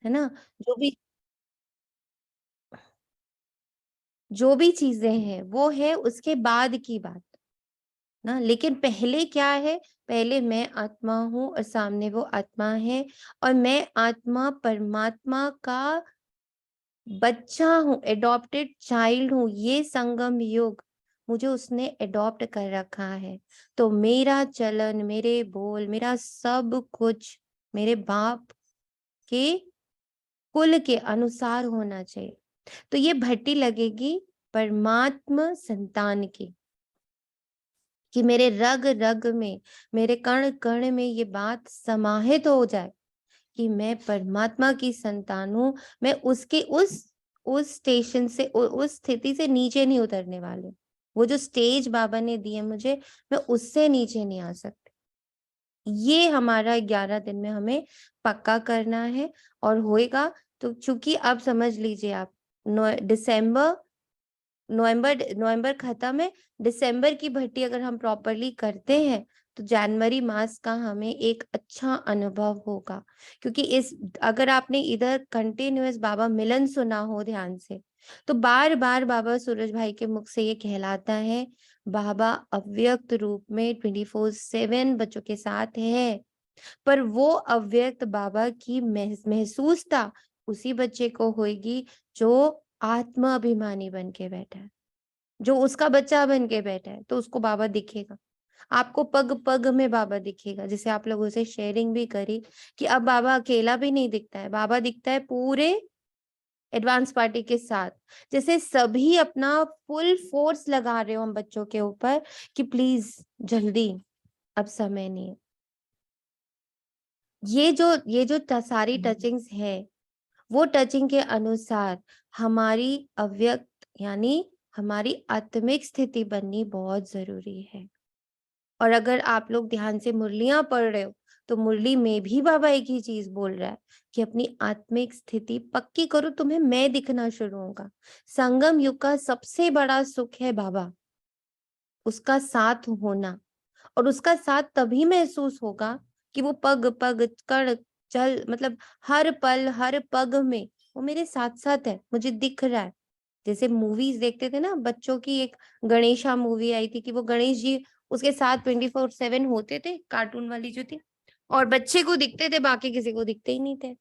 है ना। जो भी जो भी चीजें हैं वो है उसके बाद की बात ना, लेकिन पहले क्या है, पहले मैं आत्मा हूँ और सामने वो आत्मा है, और मैं आत्मा परमात्मा का बच्चा हूँ, एडॉप्टेड चाइल्ड हूँ। ये संगम युग मुझे उसने एडॉप्ट कर रखा है, तो मेरा चलन, मेरे बोल, मेरा सब कुछ मेरे बाप के कुल के अनुसार होना चाहिए। तो ये भट्टी लगेगी परमात्मा संतान की, कि मेरे रग रग में, मेरे कण कण में ये बात समाहित हो जाए कि मैं परमात्मा की संतान हूं। मैं उसके उस स्टेशन से, उस स्थिति से नीचे नहीं उतरने वाले। वो जो स्टेज बाबा ने दिए मुझे, मैं उससे नीचे नहीं आ सकती। ये हमारा 11 दिन में हमें पक्का करना है, और होएगा। तो चूंकि अब समझ लीजिए आप, नवंबर खत्म है, दिसंबर की भट्टी अगर हम प्रॉपरली करते हैं तो जनवरी मास का हमें एक अच्छा अनुभव होगा। क्योंकि इस, अगर आपने इधर कंटिन्यूअस बाबा मिलन सुना हो ध्यान से, तो बार बार बाबा सूरज भाई के मुख से ये कहलाता है, बाबा अव्यक्त रूप में 24/7 बच्चों के साथ है। पर वो अव्यक्त बाबा की महसूसता उसी बच्चे को होगी जो आत्मा अभिमानी बन के बैठा है, जो उसका बच्चा बन के बैठा है। तो उसको बाबा दिखेगा, आपको पग पग में बाबा दिखेगा। जैसे आप लोगों से शेयरिंग भी करी कि अब बाबा अकेला भी नहीं दिखता है, बाबा दिखता है पूरे एडवांस पार्टी के साथ। जैसे सभी अपना फुल फोर्स लगा रहे हो हम बच्चों के ऊपर कि प्लीज जल्दी, अब समय नहीं है। ये जो सारी टचिंग्स है, वो टचिंग के अनुसार हमारी अव्यक्त यानी हमारी आत्मिक स्थिति बननी बहुत जरूरी है। और अगर आप लोग ध्यान से मुरलियां पढ़ रहे हो, तो मुरली में भी बाबा एक ही चीज बोल रहा है कि अपनी आत्मिक स्थिति पक्की करो, तुम्हें मैं दिखना शुरू होगा। संगम युग का सबसे बड़ा सुख है बाबा, उसका साथ होना। और उसका साथ तभी महसूस होगा कि वो पग पग कड़ चल, मतलब हर पल हर पग में वो मेरे साथ साथ है, मुझे दिख रहा है। जैसे मूवीज देखते थे ना बच्चों की, एक गणेशा मूवी आई थी कि वो गणेश जी उसके साथ 24/7 होते थे, कार्टून वाली जो थी, और बच्चे को दिखते थे, बाकी किसी को दिखते ही नहीं थे।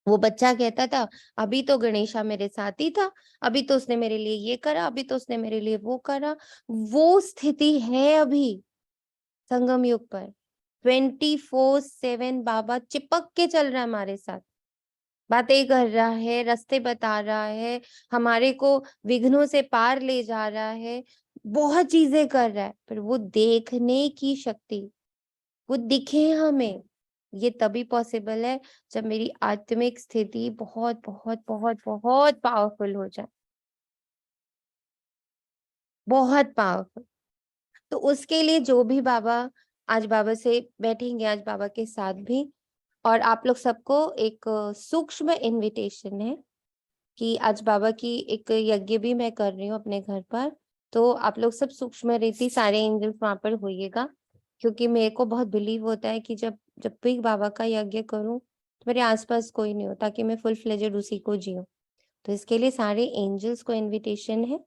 वो बच्चा कहता था अभी तो गणेशा मेरे साथ ही था, अभी तो उसने मेरे लिए ये करा, अभी तो उसने मेरे लिए वो करा। वो स्थिति है अभी संगम युग पर। 24/7 बाबा चिपक के चल रहा है हमारे साथ, बातें कर रहा है, रास्ते बता रहा है, हमारे को विघ्नों से पार ले जा रहा है, बहुत चीजें कर रहा है। पर वो देखने की शक्ति, वो दिखे हमें, ये तभी पॉसिबल है जब मेरी आत्मिक स्थिति बहुत बहुत बहुत बहुत पावरफुल हो जाए, बहुत पावरफुल। तो उसके लिए जो भी बाबा, आज बाबा से बैठेंगे, आज बाबा के साथ भी, और आप लोग सबको एक सूक्ष्म इनविटेशन है कि आज बाबा की एक यज्ञ भी मैं कर रही हूँ अपने घर पर। तो आप लोग सब सूक्ष्म रीति सारे एंजल्स वहां पर होइएगा, क्योंकि मेरे को बहुत बिलीव होता है कि जब जब भी बाबा का यज्ञ करूं तो मेरे आसपास कोई नहीं हो, ताकि मैं फुल फ्लेजेड उसी को जीऊं। तो इसके लिए सारे एंजल्स को इनविटेशन है,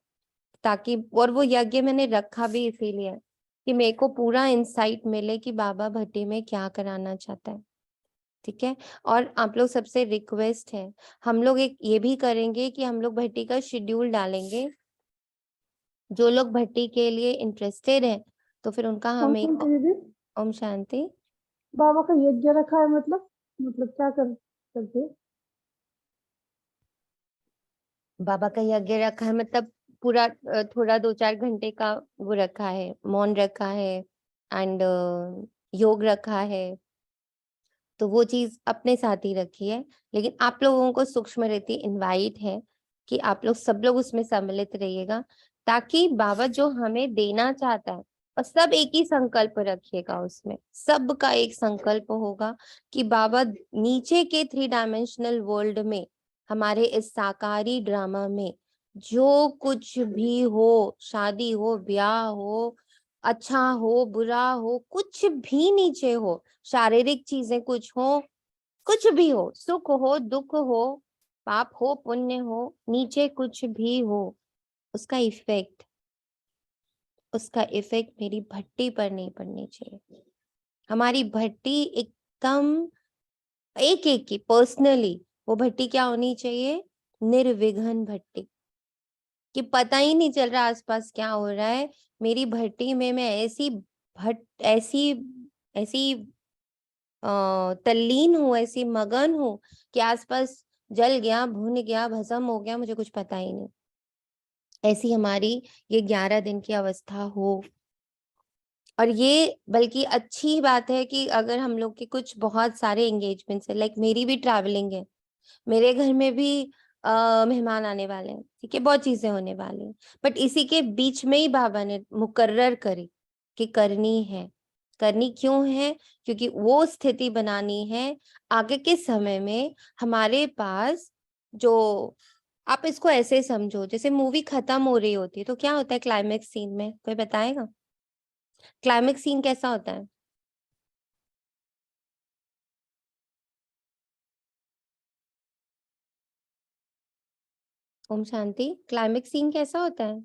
ताकि, और वो यज्ञ मैंने रखा भी इसीलिए है कि मेरे को पूरा इंसाइट मिले कि बाबा भट्टी में क्या कराना चाहता है। ठीक है। और आप लोग सबसे रिक्वेस्ट है, हम लोग एक ये भी करेंगे कि हम लोग भट्टी का शेड्यूल डालेंगे। जो लोग भट्टी के लिए इंटरेस्टेड है तो फिर उनका ओम हम एक, शांति दीदी। ओम शांति। बाबा का यज्ञ रखा है मतलब क्या करते हैं? बाबा का यज्ञ रखा है मतलब पूरा थोड़ा 2-4 घंटे का वो रखा है, मौन रखा है, एंड योग रखा है। तो वो चीज अपने साथ ही रखी है, लेकिन आप लोगों को सूक्ष्म रीति इनवाइट है कि आप लोग सब लोग उसमें सम्मिलित रहिएगा, ताकि बाबा जो हमें देना चाहता है, और सब एक ही संकल्प रखिएगा, उसमें सबका एक संकल्प होगा कि बाबा नीचे के 3 डायमेंशनल वर्ल्ड में, हमारे इस साकारी ड्रामा में जो कुछ भी हो, शादी हो, ब्याह हो, अच्छा हो बुरा हो, कुछ भी नीचे हो, शारीरिक चीजें कुछ हो, कुछ भी हो, सुख हो, दुख हो, पाप हो, पुण्य हो, नीचे कुछ भी हो, उसका इफेक्ट मेरी भट्टी पर नहीं पड़नी चाहिए। हमारी भट्टी एकदम एक एक की पर्सनली, वो भट्टी क्या होनी चाहिए? निर्विघ्न भट्टी, कि पता ही नहीं चल रहा आसपास क्या हो रहा है। मेरी भट्टी में मैं ऐसी ऐसी तल्लीन हूँ, ऐसी मगन हूँ कि आसपास जल गया, भुन गया, भस्म हो गया, मुझे कुछ पता ही नहीं। ऐसी हमारी ये 11 दिन की अवस्था हो। और ये बल्कि अच्छी बात है कि अगर हम लोग के कुछ बहुत सारे एंगेजमेंट्स है, लाइक मेरी भी ट्रैवलिंग है, मेरे घर में भी मेहमान आने वाले हैं, ठीक है, बहुत चीजें होने वाली हैं, बट इसी के बीच में ही बाबा ने मुकर्रर करी कि करनी है। करनी क्यों है? क्योंकि वो स्थिति बनानी है आगे के समय में हमारे पास। जो आप इसको ऐसे समझो, जैसे मूवी खत्म हो रही होती है तो क्या होता है क्लाइमेक्स सीन में, कोई बताएगा? क्लाइमेक्स सीन कैसा होता है? ओम शांति, क्लाइमेक्स सीन कैसा होता है?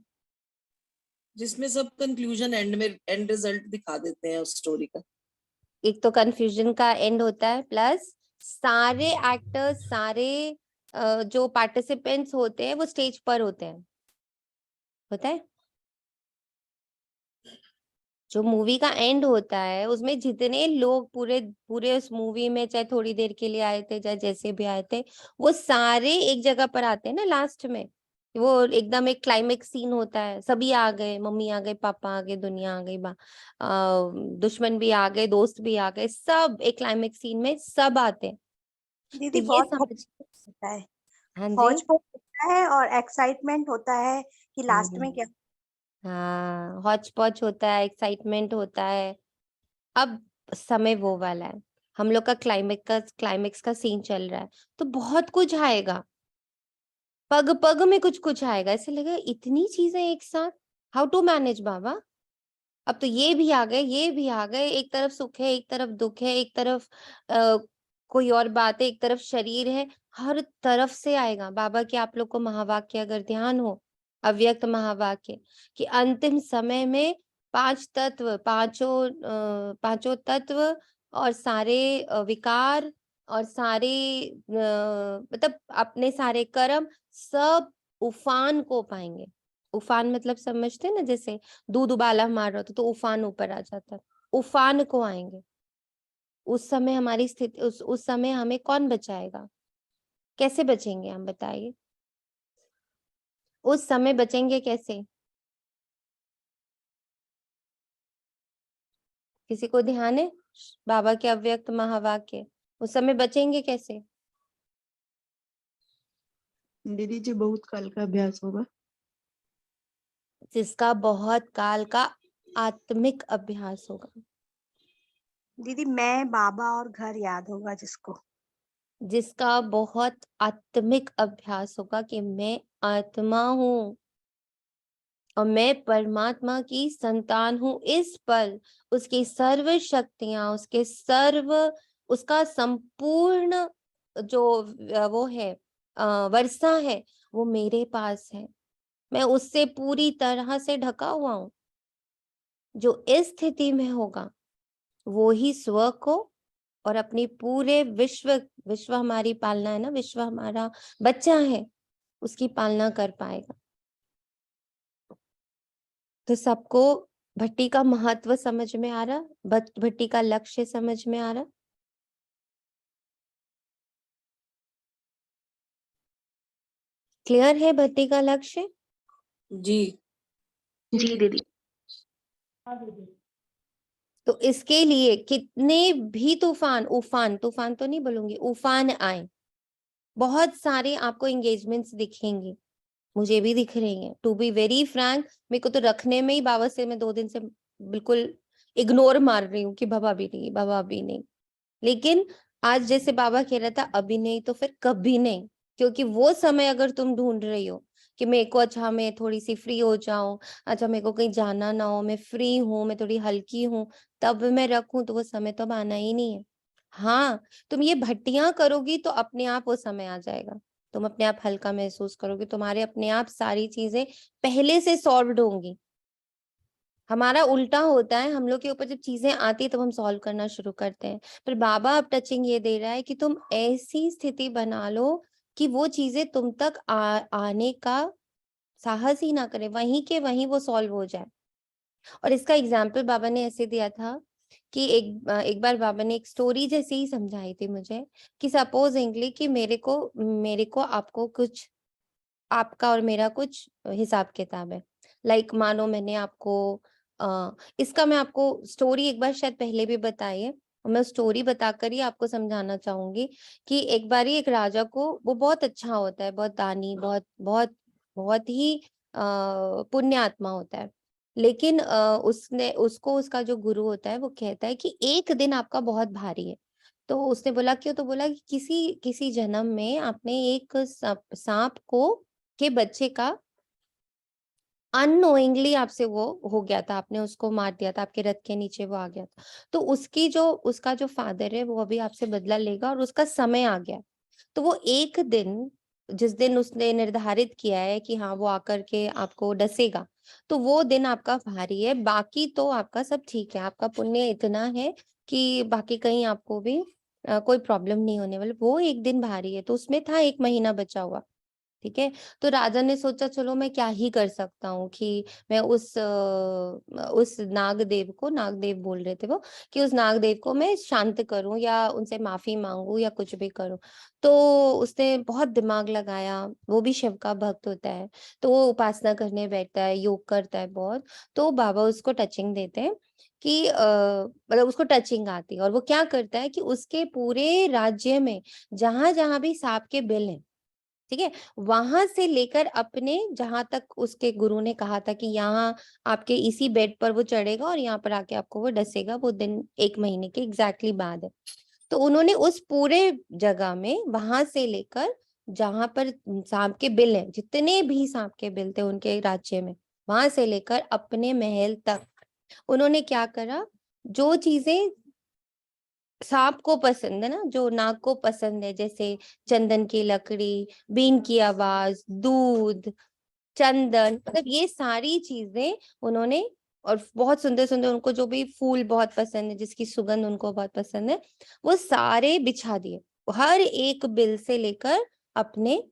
जिसमें सब कंक्लूजन एंड में एंड रिजल्ट दिखा देते हैं उस स्टोरी का। एक तो कंफ्यूजन का एंड होता है, प्लस सारे एक्टर्स, सारे जो पार्टिसिपेंट्स होते हैं वो स्टेज पर होते हैं, होता है। जो मूवी का एंड होता है उसमें जितने लोग पूरे पूरे उस मूवी में, चाहे थोड़ी देर के लिए आए थे, चाहे जैसे भी आए थे, वो सारे एक जगह पर आते हैं ना लास्ट में। वो एकदम एक क्लाइमेक्स सीन होता है, सभी आ गए, मम्मी आ गए, पापा आ गए, दुनिया आ गई, दुश्मन भी आ गए, दोस्त भी आ गए, सब एक क्लाइमेक्स सीन में सब आते हैं। तो दीदी ये बहुत समझ, होता है, हाँ जी, हौच पौच होता है और एक्साइटमेंट होता है कि लास्ट में क्या। हाँ, हौच पौच होता है, एक्साइटमेंट होता है। अब समय वो वाला है, हम लोग का क्लाइमेक्स का सीन चल रहा है, तो बहुत कुछ आएगा, पग पग में कुछ कुछ आएगा, ऐसे लगेगा इतनी चीजें एक साथ, हाउ टू मैनेज बाबा। अब तो ये भी आ गए, ये भी आ गए, एक तरफ सुख है, एक तरफ दुख है, एक तरफ कोई और बात है, एक तरफ शरीर है, हर तरफ से आएगा। बाबा के आप लोग को महावाक्य अगर ध्यान हो, अव्यक्त महावाक्य, कि अंतिम समय में पांच तत्व, पांचों तत्व और सारे विकार और सारे मतलब अपने सारे कर्म सब उफान को पाएंगे। उफान मतलब समझते हैं ना, जैसे दूध उबाला मार रहा था तो उफान ऊपर आ जाता है, उफान को आएंगे। उस समय हमारी स्थिति, उस समय हमें कौन बचाएगा? कैसे बचेंगे हम, बताइए? उस समय बचेंगे कैसे? किसी को ध्यान है? बाबा के अव्यक्त महावाक्य, उस समय बचेंगे कैसे? दीदी जी बहुत काल का अभ्यास होगा। जिसका बहुत काल का आत्मिक अभ्यास होगा। दीदी मैं, बाबा और घर याद होगा जिसको। जिसका बहुत आत्मिक अभ्यास होगा कि मैं आत्मा हूँ और मैं परमात्मा की संतान हूँ। इस पल उसकी सर्व शक्तियां, उसका संपूर्ण जो वो है वर्षा है, वो मेरे पास है। मैं उससे पूरी तरह से ढका हुआ हूँ। जो इस स्थिति में होगा वो ही स्व को और अपनी पूरे विश्व हमारी पालना है ना, विश्व हमारा बच्चा है, उसकी पालना कर पाएगा। तो सबको भट्टी का महत्व समझ में आ रहा, भट्टी का लक्ष्य समझ में आ रहा। क्लियर है भट्टी का लक्ष्य? जी जी दीदी। तो इसके लिए कितने भी उफान तो नहीं बोलूंगी, उफान आए, बहुत सारे आपको एंगेजमेंट्स दिखेंगे, मुझे भी दिख रही हैं। टू बी वेरी फ्रैंक, मेरे को तो रखने में ही बाबा से मैं 2 दिन से बिल्कुल इग्नोर मार रही हूँ कि बाबा भी नहीं, बाबा भी नहीं। लेकिन आज जैसे बाबा कह रहा था अभी नहीं तो फिर कभी नहीं, क्योंकि वो समय अगर तुम ढूंढ रही हो कि मेरे को, अच्छा मैं थोड़ी सी फ्री हो जाऊं, अच्छा मेरे को कहीं जाना ना हो, मैं फ्री हूँ, मैं थोड़ी हल्की हूँ, तब मैं रखूं, तो वो समय तो अब आना ही नहीं है। हाँ, तुम ये भट्टियां करोगी तो अपने आप वो समय आ जाएगा, तुम अपने आप हल्का महसूस करोगे, तुम्हारे अपने आप सारी चीजें पहले से सॉल्व्ड होंगी। हमारा उल्टा होता है, हम लोग के ऊपर जब चीजें आती है तब हम सॉल्व करना शुरू करते हैं। पर बाबा अब टचिंग ये दे रहा है कि तुम ऐसी स्थिति बना लो कि वो चीजें तुम तक आने का साहस ही ना करे, वहीं के वहीं वो सॉल्व हो जाए। और इसका एग्जाम्पल बाबा ने ऐसे दिया था कि एक बार बाबा ने एक स्टोरी जैसे ही समझाई थी मुझे कि सपोजिंगली कि मेरे को आपको कुछ, आपका और मेरा कुछ हिसाब किताब है। लाइक मानो मैंने आपको इसका मैं आपको स्टोरी एक बार शायद पहले भी बताई है, और मैं स्टोरी बताकर ही आपको समझाना चाहूंगी कि एक बार एक राजा को, वो बहुत अच्छा होता है, बहुत दानी, बहुत बहुत बहुत ही पुण्य आत्मा होता है। लेकिन उसने उसको उसका जो गुरु होता है वो कहता है कि एक दिन आपका बहुत भारी है। तो उसने बोला क्यों? तो बोला कि किसी किसी जन्म में आपने एक सांप को के बच्चे का अननोइंगली आपसे वो हो गया था, आपने उसको मार दिया था, आपके रथ के नीचे वो आ गया था। तो उसका जो फादर है वो अभी आपसे बदला लेगा और उसका समय आ गया। तो वो एक दिन, जिस दिन उसने निर्धारित किया है कि हाँ वो आकर के आपको डसेगा, तो वो दिन आपका भारी है, बाकी तो आपका सब ठीक है, आपका पुण्य इतना है कि बाकी कहीं आपको भी कोई प्रॉब्लम नहीं होने वाली। वो एक दिन भारी है, तो उसमें था 1 महीना बचा हुआ। ठीक है, तो राजा ने सोचा चलो मैं क्या ही कर सकता हूँ कि मैं उस नागदेव को, नागदेव बोल रहे थे वो, कि उस नागदेव को मैं शांत करूं या उनसे माफी मांगू या कुछ भी करूं। तो उसने बहुत दिमाग लगाया, वो भी शिव का भक्त होता है, तो वो उपासना करने बैठता है, योग करता है बहुत। तो बाबा उसको टचिंग देते हैं कि मतलब उसको टचिंग आती है, और वो क्या करता है कि उसके पूरे राज्य में जहां जहां भी सांप के बिल हैं, ठीक है, वहां से लेकर अपने जहां तक उसके गुरु ने कहा था कि यहाँ आपके इसी बेड पर वो चढ़ेगा और यहाँ पर आके आपको वो डसेगा, वो दिन 1 महीने के एग्जैक्टली बाद है। तो उन्होंने उस पूरे जगह में वहां से लेकर जहां पर सांप के बिल हैं, जितने भी सांप के बिल थे उनके राज्य में, वहां से लेकर अपने महल तक उन्होंने क्या करा, जो चीजें सांप को पसंद है ना, जो नाग को पसंद है, जैसे चंदन की लकड़ी, बीन की आवाज, दूध, चंदन, मतलब ये सारी चीजें उन्होंने, और बहुत सुंदर सुंदर उनको जो भी फूल बहुत पसंद है, जिसकी सुगंध उनको बहुत पसंद है, वो सारे बिछा दिए हर एक बिल से लेकर अपने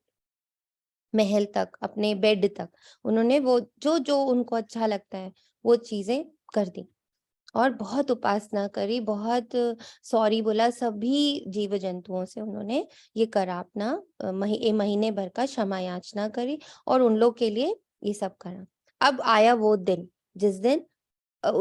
महल तक, अपने बेड तक। उन्होंने वो जो जो उनको अच्छा लगता है वो चीजें कर दी, और बहुत उपासना करी, बहुत सॉरी बोला सभी जीव जंतुओं से उन्होंने ये करा, अपना महीने भर का क्षमा याचना करी और उन लोग के लिए ये सब करा। अब आया वो दिन जिस दिन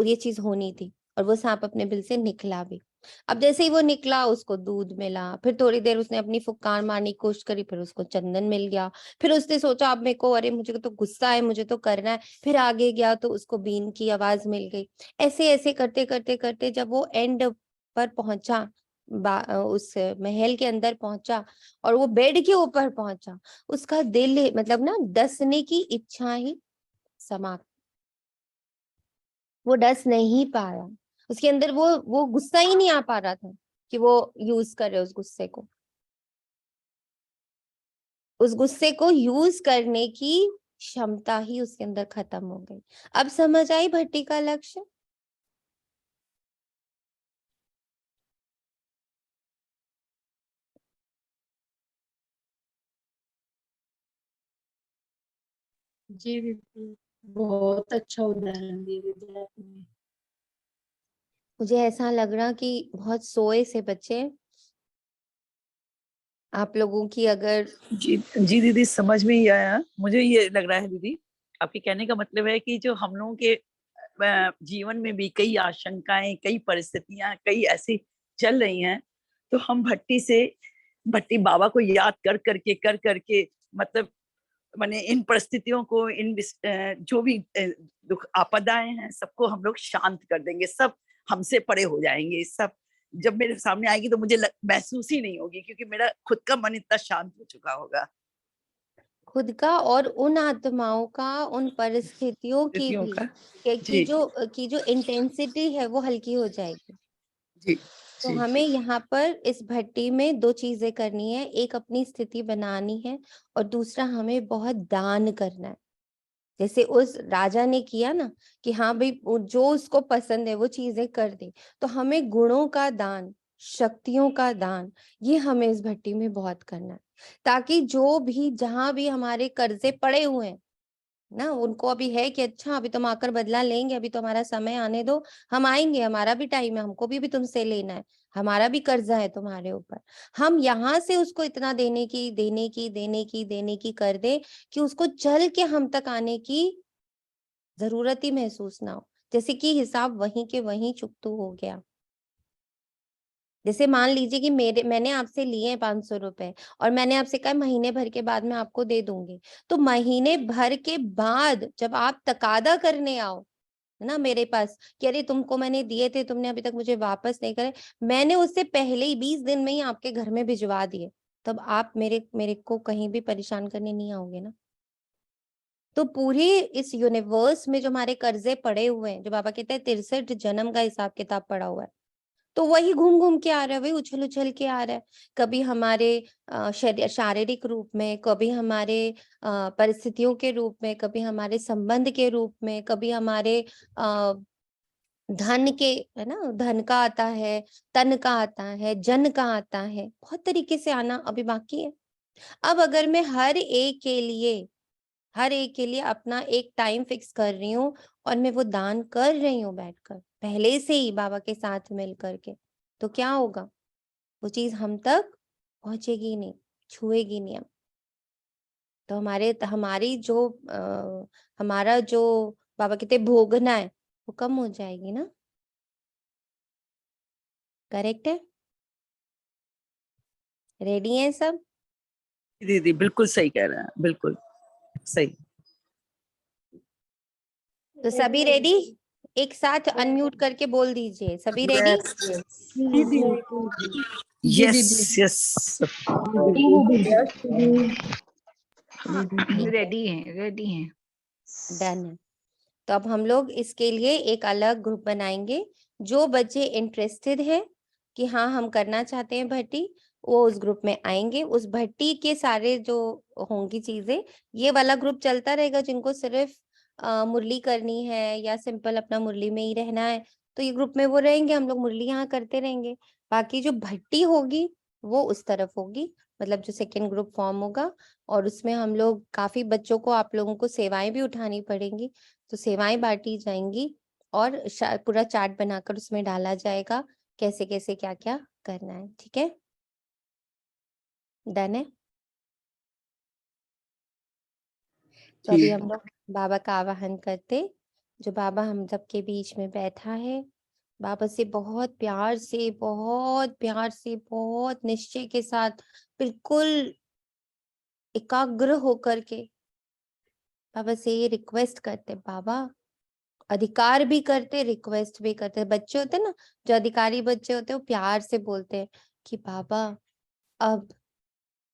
ये चीज होनी थी, और वो सांप अपने बिल से निकला भी। अब जैसे ही वो निकला उसको दूध मिला, फिर थोड़ी देर उसने अपनी फुफकार मारने की कोशिश करी, फिर उसको चंदन मिल गया, फिर उसने सोचा अब मेरे को, अरे मुझे तो गुस्सा है, मुझे तो करना है, फिर आगे गया तो उसको बीन की आवाज मिल गई। ऐसे ऐसे करते करते करते जब वो एंड पर पहुंचा, उस महल के अंदर पहुंचा और वो बेड के ऊपर पहुंचा, उसका दिल मतलब ना डसने की इच्छा ही समाप्त, वो डस नहीं पाया, उसके अंदर वो गुस्सा ही नहीं आ पा रहा था कि वो यूज करे उस गुस्से को, उस गुस्से को यूज करने की क्षमता ही उसके अंदर खत्म हो गई। अब समझ आई भट्टी का लक्ष्य? जी दीदी, बहुत अच्छा उदाहरण दिए दीदी आपने। मुझे ऐसा लग रहा कि बहुत सोए से बच्चे आप लोगों की, अगर जी जी दीदी, समझ में ही आया। मुझे ये लग रहा है दीदी, आपके कहने का मतलब है कि जो हम लोगों के जीवन में भी कई आशंकाएं, कई परिस्थितियां, कई ऐसी चल रही हैं, तो हम भट्टी बाबा को याद कर करके मतलब माने इन परिस्थितियों को, जो भी दुख आपदाएं हैं, सबको हम लोग शांत कर देंगे, सब हमसे परे हो जाएंगे। सब जब मेरे सामने आएगी तो मुझे महसूस ही नहीं होगी, क्योंकि मेरा खुद का मन इतना शांत हो चुका होगा। खुद का और उन आत्माओं का, उन परिस्थितियों की स्थितियों भी का। कि जी जो इंटेंसिटी है वो हल्की हो जाएगी। जी तो जी। हमें यहाँ पर इस भट्टी में 2 चीजें करनी है, एक अपनी स्थिति बनानी है और दूसरा हमें बहुत दान करना है। जैसे उस राजा ने किया ना कि हाँ भाई जो उसको पसंद है वो चीजें कर दे, तो हमें गुणों का दान, शक्तियों का दान, ये हमें इस भट्टी में बहुत करना है, ताकि जो भी जहां भी हमारे कर्जे पड़े हुए हैं ना, उनको अभी है कि अच्छा अभी तुम आकर बदला लेंगे, अभी तो हमारा समय आने दो, हम आएंगे, हमारा भी टाइम है, हमको भी तुमसे लेना है, हमारा भी कर्जा है तुम्हारे ऊपर। हम यहाँ से उसको इतना देने की कर दे कि उसको चल के हम तक आने की जरूरत ही महसूस ना हो, जैसे कि हिसाब वहीं के वहीं चुकतू हो गया। जैसे मान लीजिए कि मैंने आपसे लिए हैं 500 रुपए और मैंने आपसे कहा महीने भर के बाद मैं आपको दे दूंगी, तो महीने भर के बाद जब आप तकादा करने आओ है ना मेरे पास कि अरे तुमको मैंने दिए थे, तुमने अभी तक मुझे वापस नहीं करे, मैंने उससे पहले ही 20 दिन में ही आपके घर में भिजवा दिए, तब आप मेरे को कहीं भी परेशान करने नहीं आओगे ना। तो पूरे इस यूनिवर्स में जो हमारे कर्जे पड़े हुए हैं, जो बाबा कहते हैं 63 जन्म का हिसाब किताब पड़ा हुआ है, तो वही घूम घूम के आ रहा है, वही उछल उछल के आ रहा है। कभी हमारे शारीरिक रूप में, कभी हमारे परिस्थितियों के रूप में, कभी हमारे संबंध के रूप में, कभी हमारे धन के, है ना, धन का आता है, तन का आता है, जन का आता है, बहुत तरीके से आना अभी बाकी है। अब अगर मैं हर एक के लिए अपना एक टाइम फिक्स कर रही हूँ और मैं वो दान कर रही हूँ बैठकर पहले से ही बाबा के साथ मिल करके, तो क्या होगा, वो चीज हम तक पहुंचेगी नहीं, छुएगी नहीं हम। तो हमारा जो बाबा कहते भोगना है वो कम हो जाएगी ना। करेक्ट है? रेडी है सब? दीदी बिल्कुल सही कह रहे हैं, बिल्कुल सही। तो सभी रेडी? एक साथ अनम्यूट करके बोल दीजिए, सभी रेडी? Yes yes. रेडी हैं। डन है। तो अब हम लोग इसके लिए एक अलग ग्रुप बनाएंगे। जो बच्चे इंटरेस्टेड है कि हाँ हम करना चाहते हैं भट्टी, वो उस ग्रुप में आएंगे। उस भट्टी के सारे जो होंगी चीजें, ये वाला ग्रुप चलता रहेगा। जिनको सिर्फ मुरली करनी है या सिंपल अपना मुरली में ही रहना है, तो ये ग्रुप में वो रहेंगे, हम लोग मुरली यहाँ करते रहेंगे। बाकी जो भट्टी होगी वो उस तरफ होगी, मतलब जो सेकेंड ग्रुप फॉर्म होगा, और उसमें हम लोग काफी बच्चों को, आप लोगों को सेवाएं भी उठानी पड़ेंगी, तो सेवाएं बांटी जाएंगी और पूरा चार्ट बनाकर उसमें डाला जाएगा कैसे कैसे क्या क्या करना है। ठीक है, डन है? तो अभी हम लोग बाबा का आवाहन करते। जो बाबा हम सबके बीच में बैठा है, बाबा से बहुत प्यार से, बहुत प्यार से, बहुत निश्चय के साथ, बिल्कुल एकाग्र होकर के बाबा से ये रिक्वेस्ट करते। बाबा अधिकार भी करते, रिक्वेस्ट भी करते। बच्चे होते ना, जो अधिकारी बच्चे होते, वो प्यार से बोलते हैं कि बाबा अब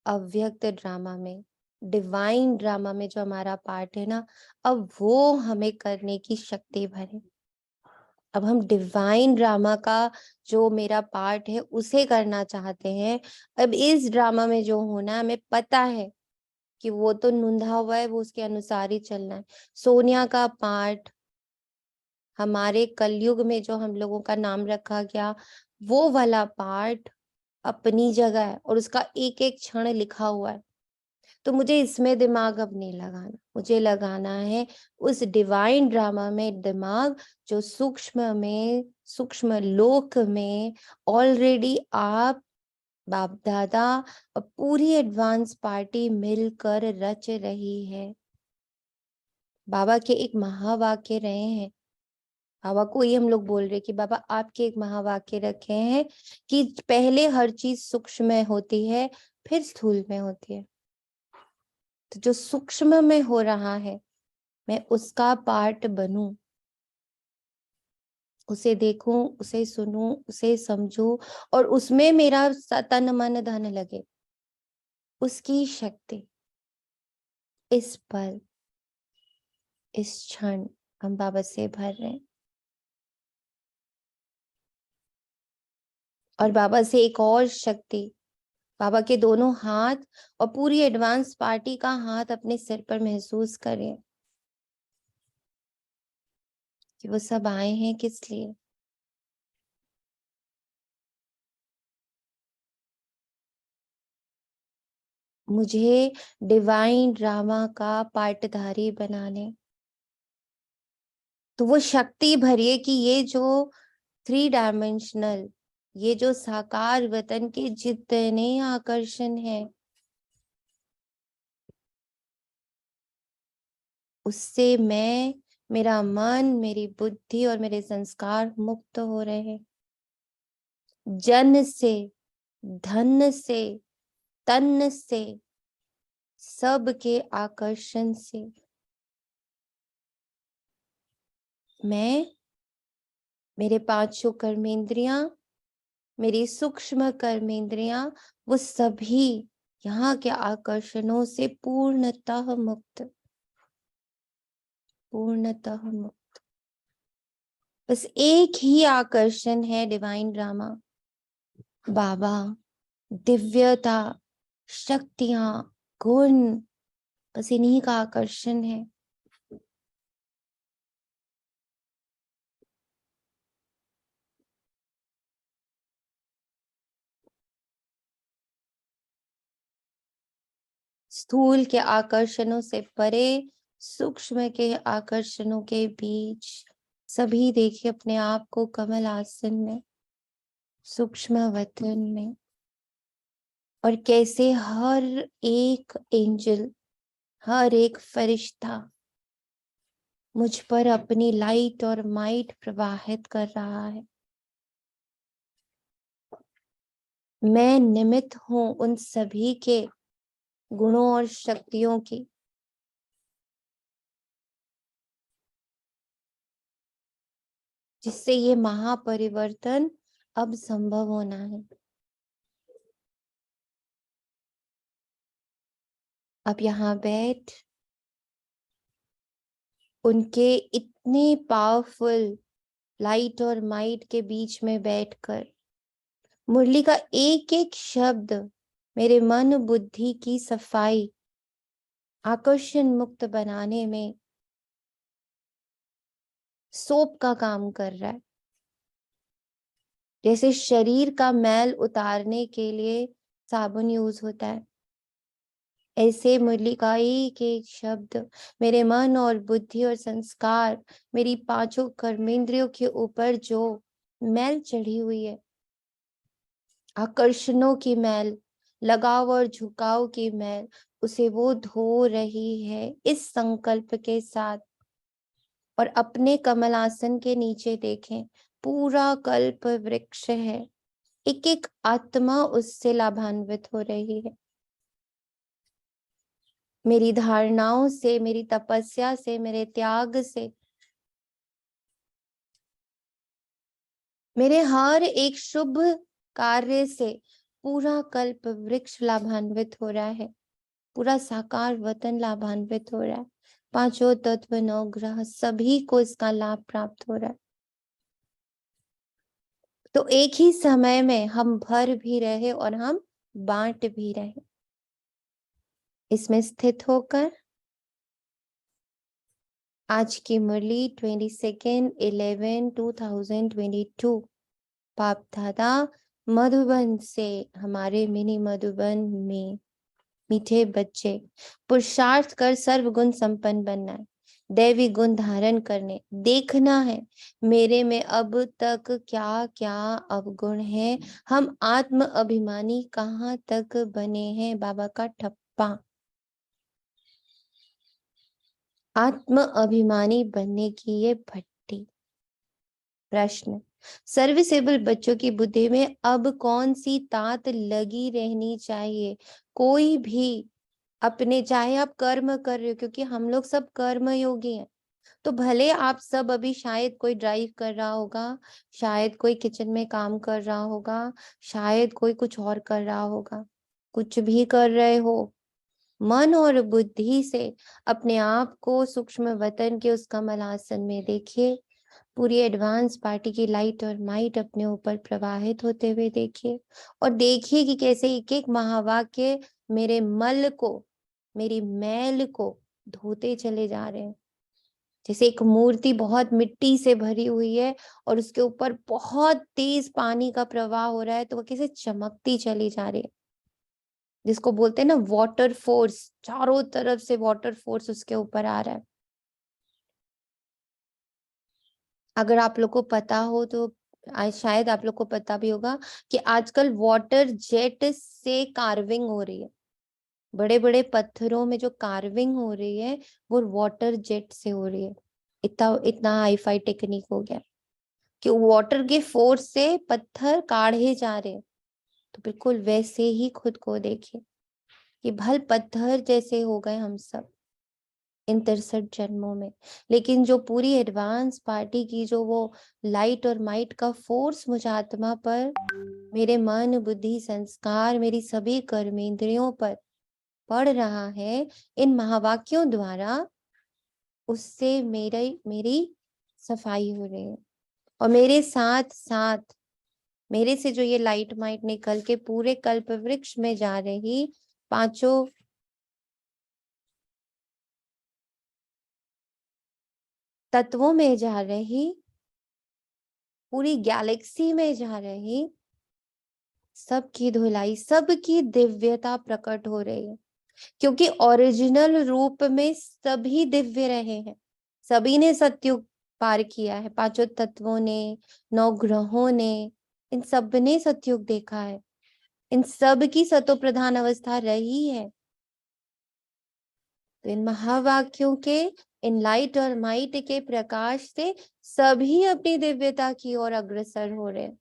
अव्यक्त ड्रामा में, डिवाइन ड्रामा में जो हमारा पार्ट है ना, अब वो हमें करने की शक्ति भरे। अब हम डिवाइन ड्रामा का जो मेरा पार्ट है उसे करना चाहते हैं। अब इस ड्रामा में जो होना है, हमें पता है कि वो तो नुंधा हुआ है, वो उसके अनुसार ही चलना है। सोनिया का पार्ट हमारे कलयुग में जो हम लोगों का नाम रखा गया, वो वाला पार्ट अपनी जगह है और उसका एक एक क्षण लिखा हुआ है। तो मुझे इसमें दिमाग अब नहीं लगाना, मुझे लगाना है उस डिवाइन ड्रामा में दिमाग, जो सूक्ष्म में, सूक्ष्म लोक में ऑलरेडी आप, बाप दादा और पूरी एडवांस पार्टी मिलकर रच रही है। बाबा के एक महावाक्य रहे हैं, बाबा को ही हम लोग बोल रहे कि बाबा आपके एक महावाक्य रखे हैं कि पहले हर चीज सूक्ष्म में होती है, फिर स्थूल में होती है। तो जो सूक्ष्म में हो रहा है, मैं उसका पार्ट बनूं, उसे देखूं, उसे सुनूं, उसे समझूं और उसमें मेरा तन मन धन लगे। उसकी शक्ति इस पल, इस क्षण हम बाबा से भर रहे हैं। और बाबा से एक और शक्ति, बाबा के दोनों हाथ और पूरी एडवांस पार्टी का हाथ अपने सिर पर महसूस करें कि वो सब आए हैं किस लिए। मुझे डिवाइन ड्रामा का पार्टधारी बनाने। तो वो शक्ति भरिए कि ये जो 3 डायमेंशनल, ये जो साकार वतन के जितने आकर्षण है, उससे मैं, मेरा मन, मेरी बुद्धि और मेरे संस्कार मुक्त हो रहे हैं। जन से, धन से, तन से, सब के आकर्षण से मैं, मेरे 5 कर्मेंद्रियां, मेरी सूक्ष्म कर्मेंद्रियां, वो सभी यहाँ के आकर्षणों से पूर्णतः मुक्त, पूर्णतः मुक्त। बस एक ही आकर्षण है डिवाइन ड्रामा, बाबा, दिव्यता, शक्तियां, गुण, बस इन्हीं का आकर्षण है। स्थूल के आकर्षणों से परे, सूक्ष्म के आकर्षणों के बीच, सभी देखिए अपने आप को कमल आसन में, सूक्ष्म वतन में, और कैसे हर एक एंजल, हर एक फरिश्ता मुझ पर अपनी लाइट और माइट प्रवाहित कर रहा है। मैं निमित्त हूं उन सभी के गुणों और शक्तियों की, जिससे ये महापरिवर्तन अब संभव होना है। अब यहाँ बैठ उनके इतने पावरफुल लाइट और माइट के बीच में बैठकर मुरली का एक एक शब्द मेरे मन बुद्धि की सफाई, आकर्षण मुक्त बनाने में सोप का काम कर रहा है। जैसे शरीर का मैल उतारने के लिए साबुन यूज होता है, ऐसे मुरली का एक एक शब्द मेरे मन और बुद्धि और संस्कार, मेरी 5 कर्मेंद्रियों के ऊपर जो मैल चढ़ी हुई है, आकर्षणों की मैल, लगाव और झुकाव की मैल, उसे वो धो रही है इस संकल्प के साथ। और अपने कमल आसन के नीचे देखें, पूरा कल्प वृक्ष है, एक एक आत्मा उससे लाभान्वित हो रही है। मेरी धारणाओं से, मेरी तपस्या से, मेरे त्याग से, मेरे हर एक शुभ कार्य से पूरा कल्प वृक्ष लाभान्वित हो रहा है, पूरा साकार वतन लाभान्वित हो रहा है। 5 तत्व, 9 ग्रह, सभी को इसका लाभ प्राप्त हो रहा है। तो एक ही समय में हम भर भी रहे और हम बांट भी रहे। इसमें स्थित होकर आज की मुरली 22/11/2022 बाप दादा मधुबन से, हमारे मिनी मधुबन में मीठे बच्चे पुरुषार्थ कर सर्वगुण संपन्न बनना है, दैवी गुण धारण करने, देखना है मेरे में अब तक क्या क्या अवगुण है, हम आत्म अभिमानी कहाँ तक बने हैं। बाबा का ठप्पा, आत्म अभिमानी बनने की ये भट्टी। प्रश्न, सर्विसेबल बच्चों की बुद्धि में अब कौन सी तात लगी रहनी चाहिए? कोई भी अपने, चाहे आप कर्म कर रहे हो, क्योंकि हम लोग सब कर्म योगी हैं, तो भले आप सब अभी शायद कोई ड्राइव कर रहा होगा, शायद कोई किचन में काम कर रहा होगा, शायद कोई कुछ और कर रहा होगा, कुछ भी कर रहे हो, मन और बुद्धि से अपने आप को सूक्ष्म वतन के उस कमल आसन में देखिए। पूरी एडवांस पार्टी की लाइट और माइट अपने ऊपर प्रवाहित होते हुए देखिए, और देखिए कि कैसे एक एक महावाक्य मेरे मल को, मेरी मैल को धोते चले जा रहे हैं। जैसे एक मूर्ति बहुत मिट्टी से भरी हुई है और उसके ऊपर बहुत तेज पानी का प्रवाह हो रहा है, तो वो कैसे चमकती चली जा रही है, जिसको बोलते हैं ना वाटर फोर्स, चारों तरफ से वाटर फोर्स उसके ऊपर आ रहा है। अगर आप लोग को पता हो तो शायद आप लोग को पता भी होगा कि आजकल वाटर जेट से कार्विंग हो रही है। बड़े बड़े पत्थरों में जो कार्विंग हो रही है वो वाटर जेट से हो रही है। इतना इतना हाईफाई टेक्निक हो गया कि वाटर के फोर्स से पत्थर काढ़े जा रहे हैं। तो बिल्कुल वैसे ही खुद को देखिए कि भल पत्थर जैसे हो गए हम सब इन 63 जन्मों में। लेकिन जो पूरी एडवांस पार्टी की जो वो लाइट और माइट का फोर्स मुझ आत्मा पर, मेरे मन बुद्धि संस्कार, मेरी सभी कर्मेंद्रियों पर पड़ रहा है इन महावाक्यों द्वारा, उससे मेरी सफाई हो रही है। और मेरे साथ साथ मेरे से जो ये लाइट माइट निकल के पूरे कल्प वृक्ष में जा रही पांचों तत्वों में जा रही, पूरी गैलेक्सी में जा रही, सबकी धुलाई, सबकी दिव्यता प्रकट हो रही है। क्योंकि ओरिजिनल रूप में सभी दिव्य रहे हैं, सभी ने सत्युग पार किया है। पांचों तत्वों ने, 9 ग्रहों ने, इन सब ने सत्युग देखा है। इन सब की सतो प्रधान अवस्था रही है। तो इन महावाक्यों के, इन लाइट और माइट के प्रकाश से सभी अपनी दिव्यता की ओर अग्रसर हो रहे हैं,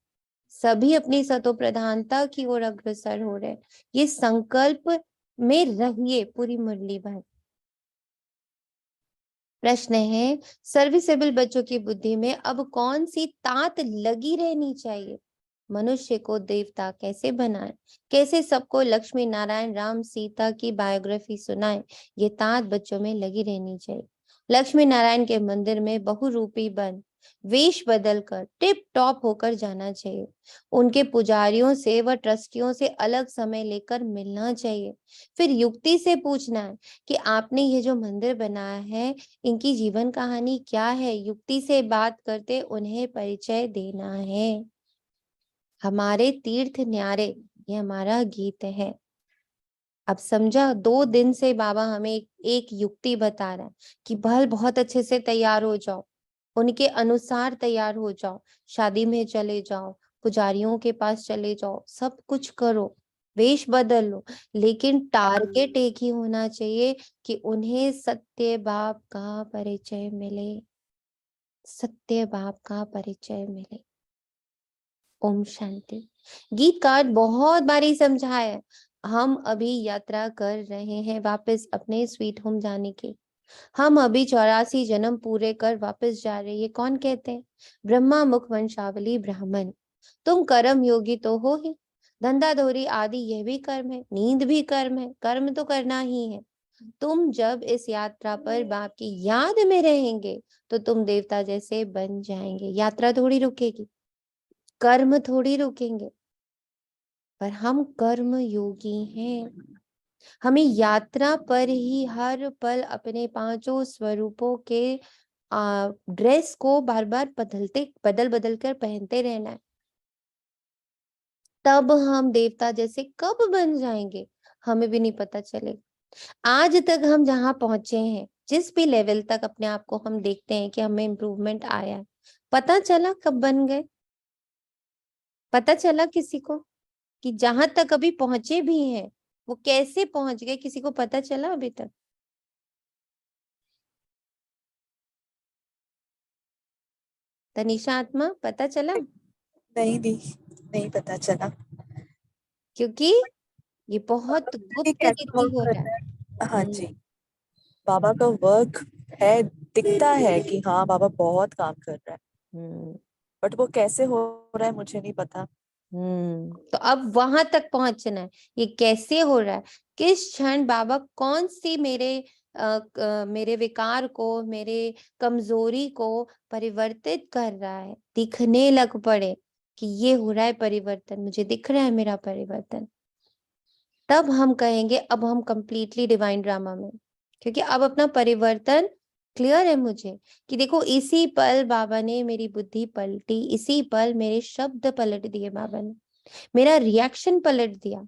सभी अपनी सतो प्रधानता की ओर अग्रसर हो रहे हैं। ये संकल्प में रहिए पूरी मुरली भर। प्रश्न है, सर्विसेबल बच्चों की बुद्धि में अब कौन सी तात लगी रहनी चाहिए? मनुष्य को देवता कैसे बनाए, कैसे सबको लक्ष्मी नारायण राम सीता की बायोग्राफी सुनाए, ये तात बच्चों में लगी रहनी चाहिए। लक्ष्मी नारायण के मंदिर में बहुरूपी बन वेश बदल कर टिप टॉप होकर जाना चाहिए। उनके पुजारियों से व ट्रस्टियों से अलग समय लेकर मिलना चाहिए। फिर युक्ति से पूछना है कि आपने ये जो मंदिर बनाया है, इनकी जीवन कहानी क्या है। युक्ति से बात करते उन्हें परिचय देना है। हमारे तीर्थ न्यारे, ये हमारा गीत है। अब समझा, 2 दिन से बाबा हमें एक युक्ति बता रहा है कि भल बहुत अच्छे से तैयार हो जाओ, उनके अनुसार तैयार हो जाओ, शादी में चले जाओ, पुजारियों के पास चले जाओ, सब कुछ करो, वेश बदल लो, लेकिन टारगेट एक ही होना चाहिए कि उन्हें सत्य बाप का परिचय मिले, सत्य बाप का परिचय मिले। ओम शांति। गीतकार बहुत बारी समझाया है। हम अभी यात्रा कर रहे हैं वापस अपने स्वीट होम जाने की। हम अभी 84 जन्म पूरे कर वापस जा रहे हैं। ये कौन कहते हैं? ब्रह्मा मुख वंशावली ब्राह्मण। तुम कर्म योगी तो हो ही, धंधा धोरी आदि यह भी कर्म है, नींद भी कर्म है, कर्म तो करना ही है। तुम जब इस यात्रा पर बाप की याद में रहेंगे तो तुम देवता जैसे बन जाएंगे। यात्रा थोड़ी रुकेगी, कर्म थोड़ी रुकेंगे, पर हम कर्म योगी हैं। हमें यात्रा पर ही हर पल अपने पांचों स्वरूपों के ड्रेस को बार बार बदल बदल कर पहनते रहना है। तब हम देवता जैसे कब बन जाएंगे हमें भी नहीं पता चलेगा। आज तक हम जहां पहुंचे हैं, जिस भी लेवल तक अपने आप को हम देखते हैं कि हमें इम्प्रूवमेंट आया है, पता चला कब बन गए? पता चला किसी को कि जहां तक अभी पहुंचे भी हैं वो कैसे पहुंच गए? किसी को पता चला अभी तक? तनिषा आत्मा, पता चला? नहीं दी, नहीं पता चला। क्योंकि ये बहुत ये गुप्त कैसे रीति वर्क हो कर रहा रहा है। है? हाँ जी, बाबा का वर्क है, दिखता है कि हाँ बाबा बहुत काम कर रहा है, हम्म बट वो कैसे हो रहा है मुझे नहीं पता। तो अब वहां तक पहुंचना है। ये कैसे हो रहा है? किस क्षण बाबा कौन सी मेरे मेरे विकार को, मेरे कमजोरी को परिवर्तित कर रहा है, दिखने लग पड़े कि ये हो रहा है परिवर्तन, मुझे दिख रहा है मेरा परिवर्तन, तब हम कहेंगे अब हम कंप्लीटली डिवाइन ड्रामा में, क्योंकि अब अपना परिवर्तन क्लियर है मुझे कि देखो इसी पल बाबा ने मेरी बुद्धि पलटी, इसी पल मेरे शब्द पलट दिए बाबा ने, मेरा रिएक्शन पलट दिया।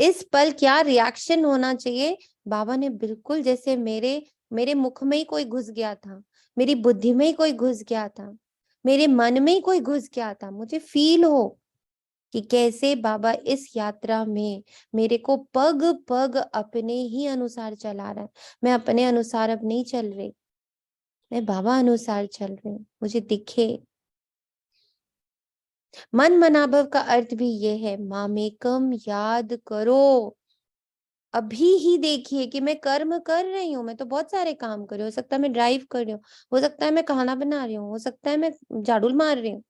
इस पल क्या रिएक्शन होना चाहिए, बाबा ने बिल्कुल जैसे मेरे मुख में ही कोई घुस गया था, मेरी बुद्धि में ही कोई घुस गया था, मेरे मन में ही कोई घुस गया था, मुझे फील हो कि कैसे बाबा इस यात्रा में मेरे को पग पग अपने ही अनुसार चला रहा है। मैं अपने अनुसार अब नहीं चल रही, मैं बाबा अनुसार चल रही हूँ, मुझे दिखे। मन मनाभव का अर्थ भी ये है, मामेकम याद करो। अभी ही देखिए कि मैं कर्म कर रही हूँ, मैं तो बहुत सारे काम कर रही हूँ, हो सकता है मैं ड्राइव कर रही हूँ, हो सकता है मैं खाना बना रही हूँ, हो सकता है मैं झाड़ू मार रही हूँ,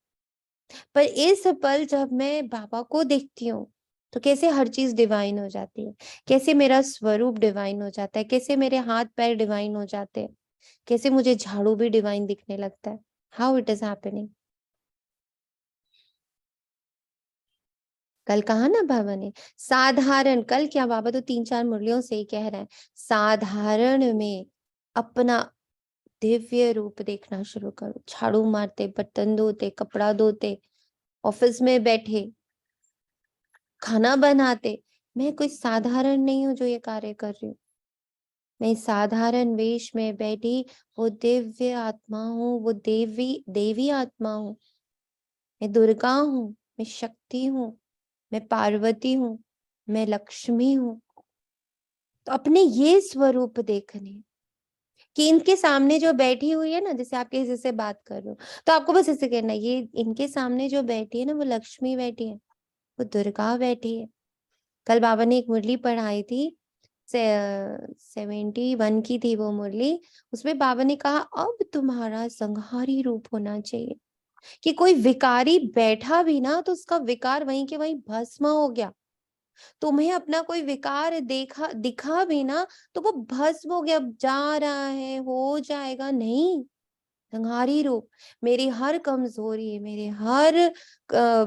पर इस पल जब मैं बाबा को देखती हूँ तो कैसे हर चीज डिवाइन हो जाती है, कैसे मेरा स्वरूप डिवाइन हो जाता है, कैसे मेरे हाथ पैर डिवाइन हो जाते हैं, कैसे मुझे झाड़ू भी डिवाइन दिखने लगता है। How it is happening. कल कहा ना बाबा ने साधारण, कल क्या बाबा तो 3-4 मुरलियों से ही कह रहे हैं, साधारण में अपना दिव्य रूप देखना शुरू करो। झाड़ू मारते, बर्तन धोते, कपड़ा धोते, ऑफिस में बैठे, खाना बनाते, मैं कोई साधारण नहीं हूँ जो ये कार्य कर रही हूँ, मैं साधारण वेश में बैठी वो दिव्य आत्मा हूँ, वो देवी आत्मा हूँ, मैं दुर्गा हूँ, मैं शक्ति हूँ, मैं पार्वती हूँ, मैं लक्ष्मी हूँ। तो अपने ये स्वरूप देखने कि इनके सामने जो बैठी हुई है ना, जैसे आप किसी से बात कर रहे हो तो आपको बस ऐसे कहना, ये इनके सामने जो बैठी है ना वो लक्ष्मी बैठी है, वो दुर्गा बैठी है। कल बाबा ने एक मुरली पढ़ाई थी, 71 की थी वो मुरली, उसमें बाबा ने कहा अब तुम्हारा संहारी रूप होना चाहिए, कि कोई विकारी बैठा भी ना तो उसका विकार वहीं के वहीं भस्म हो गया। तुम्हें अपना कोई विकार दिखा भी ना तो वो भस्म हो गया, जा रहा है, हो जाएगा, नहीं। संहारी रूप, मेरी हर कमजोरी, मेरे हर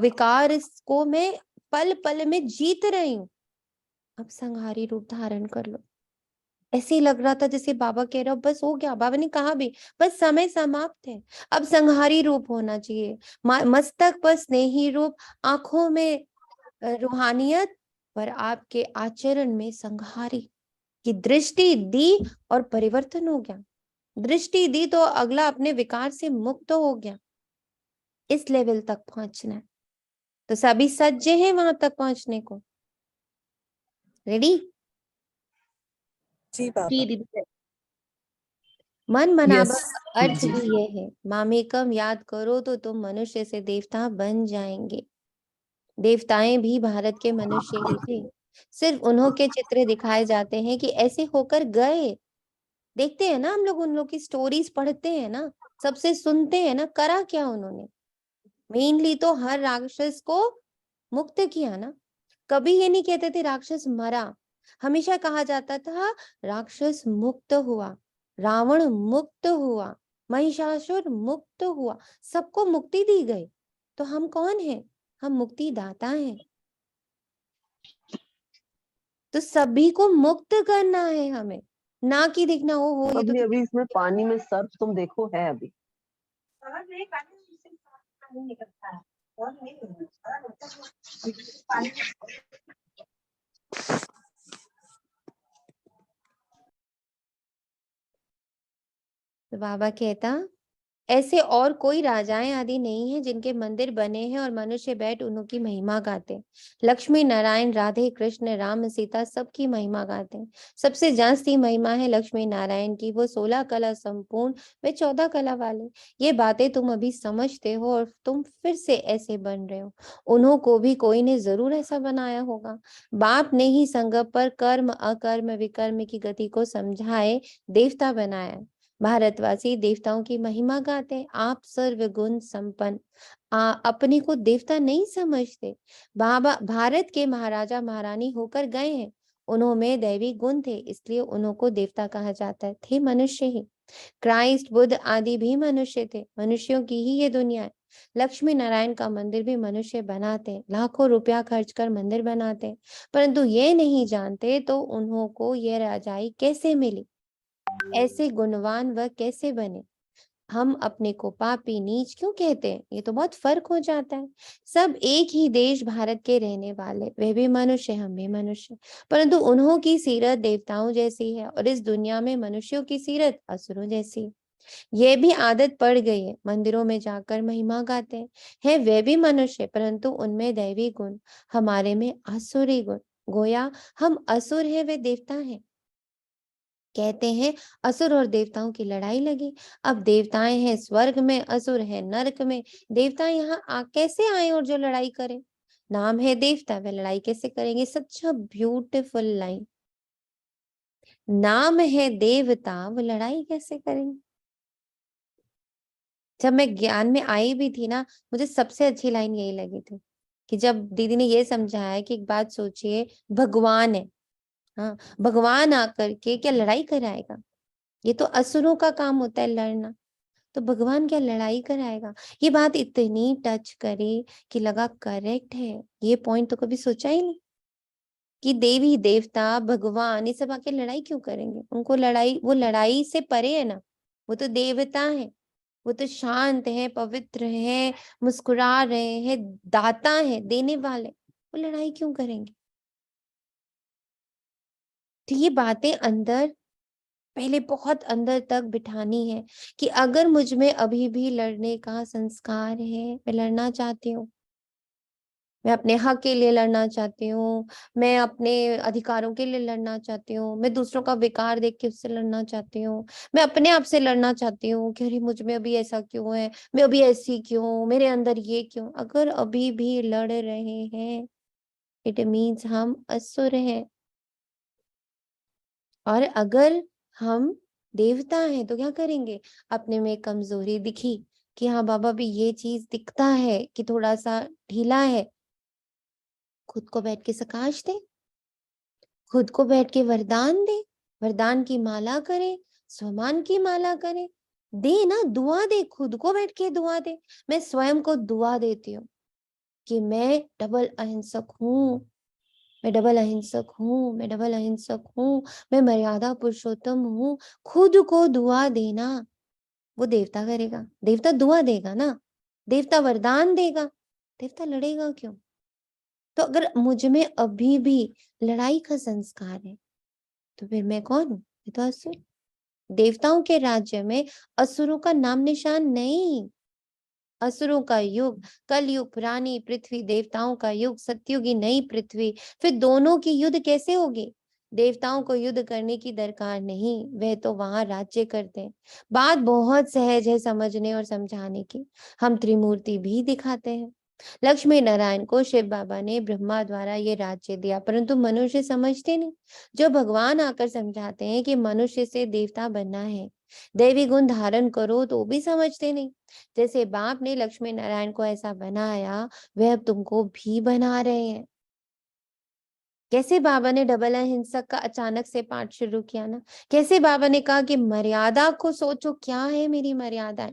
विकार को मैं पल पल में जीत रही हूँ, अब संहारी रूप धारण कर लो। ऐसे ही लग रहा था जैसे बाबा कह रहा बस हो गया, बाबा ने कहा भी बस समय समाप्त है, अब संहारी रूप होना चाहिए। मस्तक पर स्नेही रूप, आंखों में रूहानियत, पर आपके आचरण में संहारी की दृष्टि दी और परिवर्तन हो गया। दृष्टि दी तो अगला अपने विकार से मुक्त हो गया। इस लेवल तक पहुंचना है तो सभी सज्जे हैं वहां तक पहुंचने को, रेडी। जी बाबा। मन मनाभव Yes, का अर्थ जी। भी ये है, मामेकम याद करो तो तुम मनुष्य से देवता बन जाएंगे। देवताएं भी भारत के मनुष्य ही थे, सिर्फ उन्हों के चित्र दिखाए जाते हैं कि ऐसे होकर गए। देखते हैं ना हम लोग, उन लोग की स्टोरीज पढ़ते हैं ना, सबसे सुनते हैं ना, करा क्या उन्होंने। मेनली तो हर राक्षस को मुक्त किया ना, कभी ये नहीं कहते थे राक्षस मरा, हमेशा कहा जाता था राक्षस मुक्त हुआ, रावण मुक्त हुआ, महिषासुर मुक्त हुआ, सबको मुक्ति दी गई। तो हम कौन हैं, हम मुक्ति दाता हैं, तो सभी को मुक्त करना है हमें, ना कि देखना हो ये तो अभी अभी इसमें पानी में सर्फ तुम देखो है अभी। तो बाबा कहता ऐसे और कोई राजाएं आदि नहीं है जिनके मंदिर बने हैं और मनुष्य बैठ उन्हों की महिमा गाते। लक्ष्मी नारायण, राधे कृष्ण, राम सीता सबकी महिमा गाते हैं। सबसे जास्ती महिमा है लक्ष्मी नारायण की, वो 16 कला संपूर्ण, वे 14 कला वाले। ये बातें तुम अभी समझते हो और तुम फिर से ऐसे बन रहे हो। उन्हों को भी कोई ने जरूर ऐसा बनाया होगा। बाप ने ही संगम पर कर्म अकर्म विकर्म की गति को समझाए देवता बनाया। भारतवासी देवताओं की महिमा गाते हैं। आप सर्व गुण संपन्न अपने को देवता नहीं समझते। बाबा भारत के महाराजा महारानी होकर गए हैं, उन्होंने दैवी गुण थे, इसलिए उन्हों को देवता कहा जाता है। थे मनुष्य ही। क्राइस्ट, बुद्ध आदि भी मनुष्य थे। मनुष्यों की ही ये दुनिया है। लक्ष्मी नारायण का मंदिर भी मनुष्य बनाते हैं, लाखों रुपया खर्च कर मंदिर बनाते हैं, परंतु ये नहीं जानते तो उन्हों को ये राजाई कैसे मिली, ऐसे गुणवान वह कैसे बने। हम अपने को पापी नीच क्यों कहते हैं? ये तो बहुत फर्क हो जाता है। सब एक ही देश भारत के रहने वाले, वे भी मनुष्य, हम भी मनुष्य, परंतु उन्हों की सीरत देवताओं जैसी है और इस दुनिया में मनुष्यों की सीरत असुरों जैसी है। ये भी आदत पड़ गई है, मंदिरों में जाकर महिमा गाते हैं वे भी मनुष्य, परंतु उनमें दैवी गुण, हमारे में आसुरी गुण। गोया हम असुर है, वे देवता हैं। कहते हैं असुर और देवताओं की लड़ाई लगी। अब देवताएं हैं स्वर्ग में, असुर है नरक में। देवता यहाँ कैसे आए और जो लड़ाई करे? नाम है देवता, वे लड़ाई कैसे करेंगे? सच अ ब्यूटीफुल लाइन। नाम है देवता, वो लड़ाई कैसे करेंगे? जब मैं ज्ञान में आई भी थी ना, मुझे सबसे अच्छी लाइन यही लगी थी कि जब दीदी ने ये समझाया कि एक बात सोचिए, भगवान है, हाँ, भगवान आकर के क्या लड़ाई कराएगा? ये तो असुरों का काम होता है लड़ना, तो भगवान क्या लड़ाई कराएगा? ये बात इतनी टच करी कि लगा करेक्ट है। ये पॉइंट तो कभी सोचा ही नहीं कि देवी देवता भगवान ये सब आके लड़ाई क्यों करेंगे? उनको लड़ाई, वो लड़ाई से परे है ना, वो तो देवता है, वो तो शांत है, पवित्र है, मुस्कुरा रहे हैं, दाता है, देने वाले, वो लड़ाई क्यों करेंगे? तो ये बातें अंदर पहले बहुत अंदर तक बिठानी है कि अगर मुझ में अभी भी लड़ने का संस्कार है, मैं लड़ना चाहती हूँ, मैं अपने हक के लिए लड़ना चाहती हूँ, मैं अपने अधिकारों के लिए लड़ना चाहती हूँ, मैं दूसरों का विकार देख के उससे लड़ना चाहती हूँ, मैं अपने आप से लड़ना चाहती हूँ कि अरे मुझ में अभी ऐसा क्यों है, मैं अभी ऐसी क्यों, मेरे अंदर ये क्यों? अगर अभी भी लड़ रहे हैं, इट मीन्स हम असुर हैं। और अगर हम देवता हैं तो क्या करेंगे? अपने में कमजोरी दिखी कि हाँ बाबा भी ये चीज दिखता है कि थोड़ा सा ढीला है, खुद को बैठ के सकाश दे, खुद को बैठ के वरदान दे, वरदान की माला करे, स्वमान की माला करे, दे ना, दुआ दे, खुद को बैठ के दुआ दे। मैं स्वयं को दुआ देती हूँ कि मैं डबल अहिंसक हूँ, मैं डबल अहिंसक हूँ, मैं डबल अहिंसक हूँ, मैं मर्यादा पुरुषोत्तम हूँ। खुद को दुआ देना, वो देवता करेगा, देवता दुआ देगा ना, देवता वरदान देगा, देवता लड़ेगा क्यों? तो अगर मुझ में अभी भी लड़ाई का संस्कार है तो फिर मैं कौन हूँ? मैं तो असुर। देवताओं के राज्य में असुरों का नाम निशान नहीं। असुरों का युग, कल युग पुरानी पृथ्वी, देवताओं का युग सतयुग की नई पृथ्वी, फिर दोनों की युद्ध कैसे होगी? देवताओं को युद्ध करने की दरकार नहीं, वह तो वहां राज्य करते हैं। बात बहुत सहज है समझने और समझाने की। हम त्रिमूर्ति भी दिखाते हैं। लक्ष्मी नारायण को शिव बाबा ने ब्रह्मा द्वारा ये राज्य दिया, परंतु मनुष्य समझते नहीं। जो भगवान आकर समझाते हैं कि मनुष्य से देवता बनना है, दैवी गुण धारण करो, तो भी समझते नहीं। जैसे बाप ने लक्ष्मी नारायण को ऐसा बनाया, वह अब तुमको भी बना रहे हैं। कैसे बाबा ने डबल अहिंसक का अचानक से पाठ शुरू किया ना, कैसे बाबा ने कहा कि मर्यादा को सोचो, क्या है मेरी मर्यादा?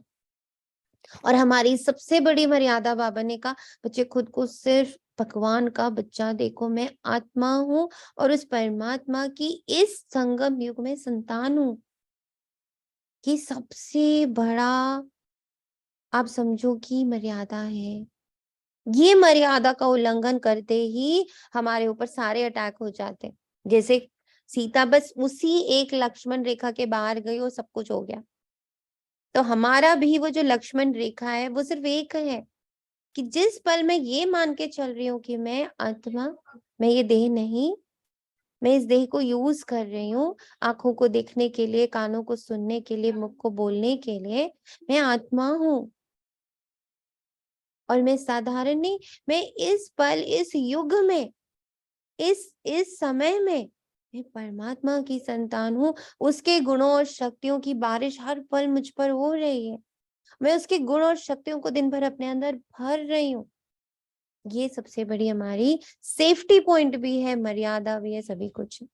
और हमारी सबसे बड़ी मर्यादा बाबा ने कहा, बच्चे खुद को सिर्फ भगवान का बच्चा देखो, मैं आत्मा हूँ और उस परमात्मा की इस संगम युग में संतान हूँ। ये सबसे बड़ा आप समझो कि मर्यादा है। ये मर्यादा का उल्लंघन करते ही हमारे ऊपर सारे अटैक हो जाते। जैसे सीता बस उसी एक लक्ष्मण रेखा के बाहर गई और सब कुछ हो गया। तो हमारा भी वो जो लक्ष्मण रेखा है वो सिर्फ एक है कि जिस पल मैं ये मान के चल रही हूँ कि मैं आत्मा, मैं ये देह नहीं, मैं इस देह को यूज कर रही हूँ आंखों को देखने के लिए, कानों को सुनने के लिए, मुख को बोलने के लिए, मैं आत्मा हूँ और मैं साधारण नहीं, मैं इस पल, इस युग में, इस समय में मैं परमात्मा की संतान हूँ। उसके गुणों और शक्तियों की बारिश हर पल मुझ पर हो रही है। मैं उसके गुण और शक्तियों को दिन भर अपने अंदर भर रही हूँ। ये सबसे बड़ी हमारी सेफ्टी पॉइंट भी है, मर्यादा भी है, सभी कुछ है।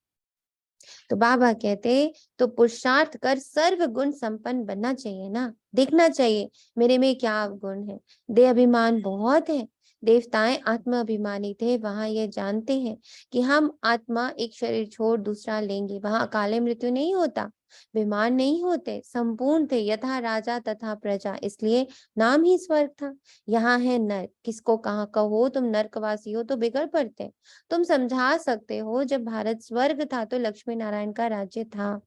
तो बाबा कहते तो पुरुषार्थ कर सर्व गुण संपन्न बनना चाहिए ना, देखना चाहिए मेरे में क्या गुण है। देह अभिमान बहुत है, देवताएं आत्मा अभिमानी थे, वहां ये जानते हैं कि हम आत्मा एक शरीर छोड़ दूसरा लेंगे, वहां अकाले मृत्यु नहीं होता, बीमार नहीं होते, संपूर्ण थे, यथा राजा तथा प्रजा, इसलिए नाम ही स्वर्ग था। यहाँ है नर्क, किसको कहाँ कहो तुम नर्कवासी हो तो बिगड़ पड़ते। तुम समझा सकते हो जब भारत स्वर्ग था तो लक्ष्मी नारायण का राज्य था,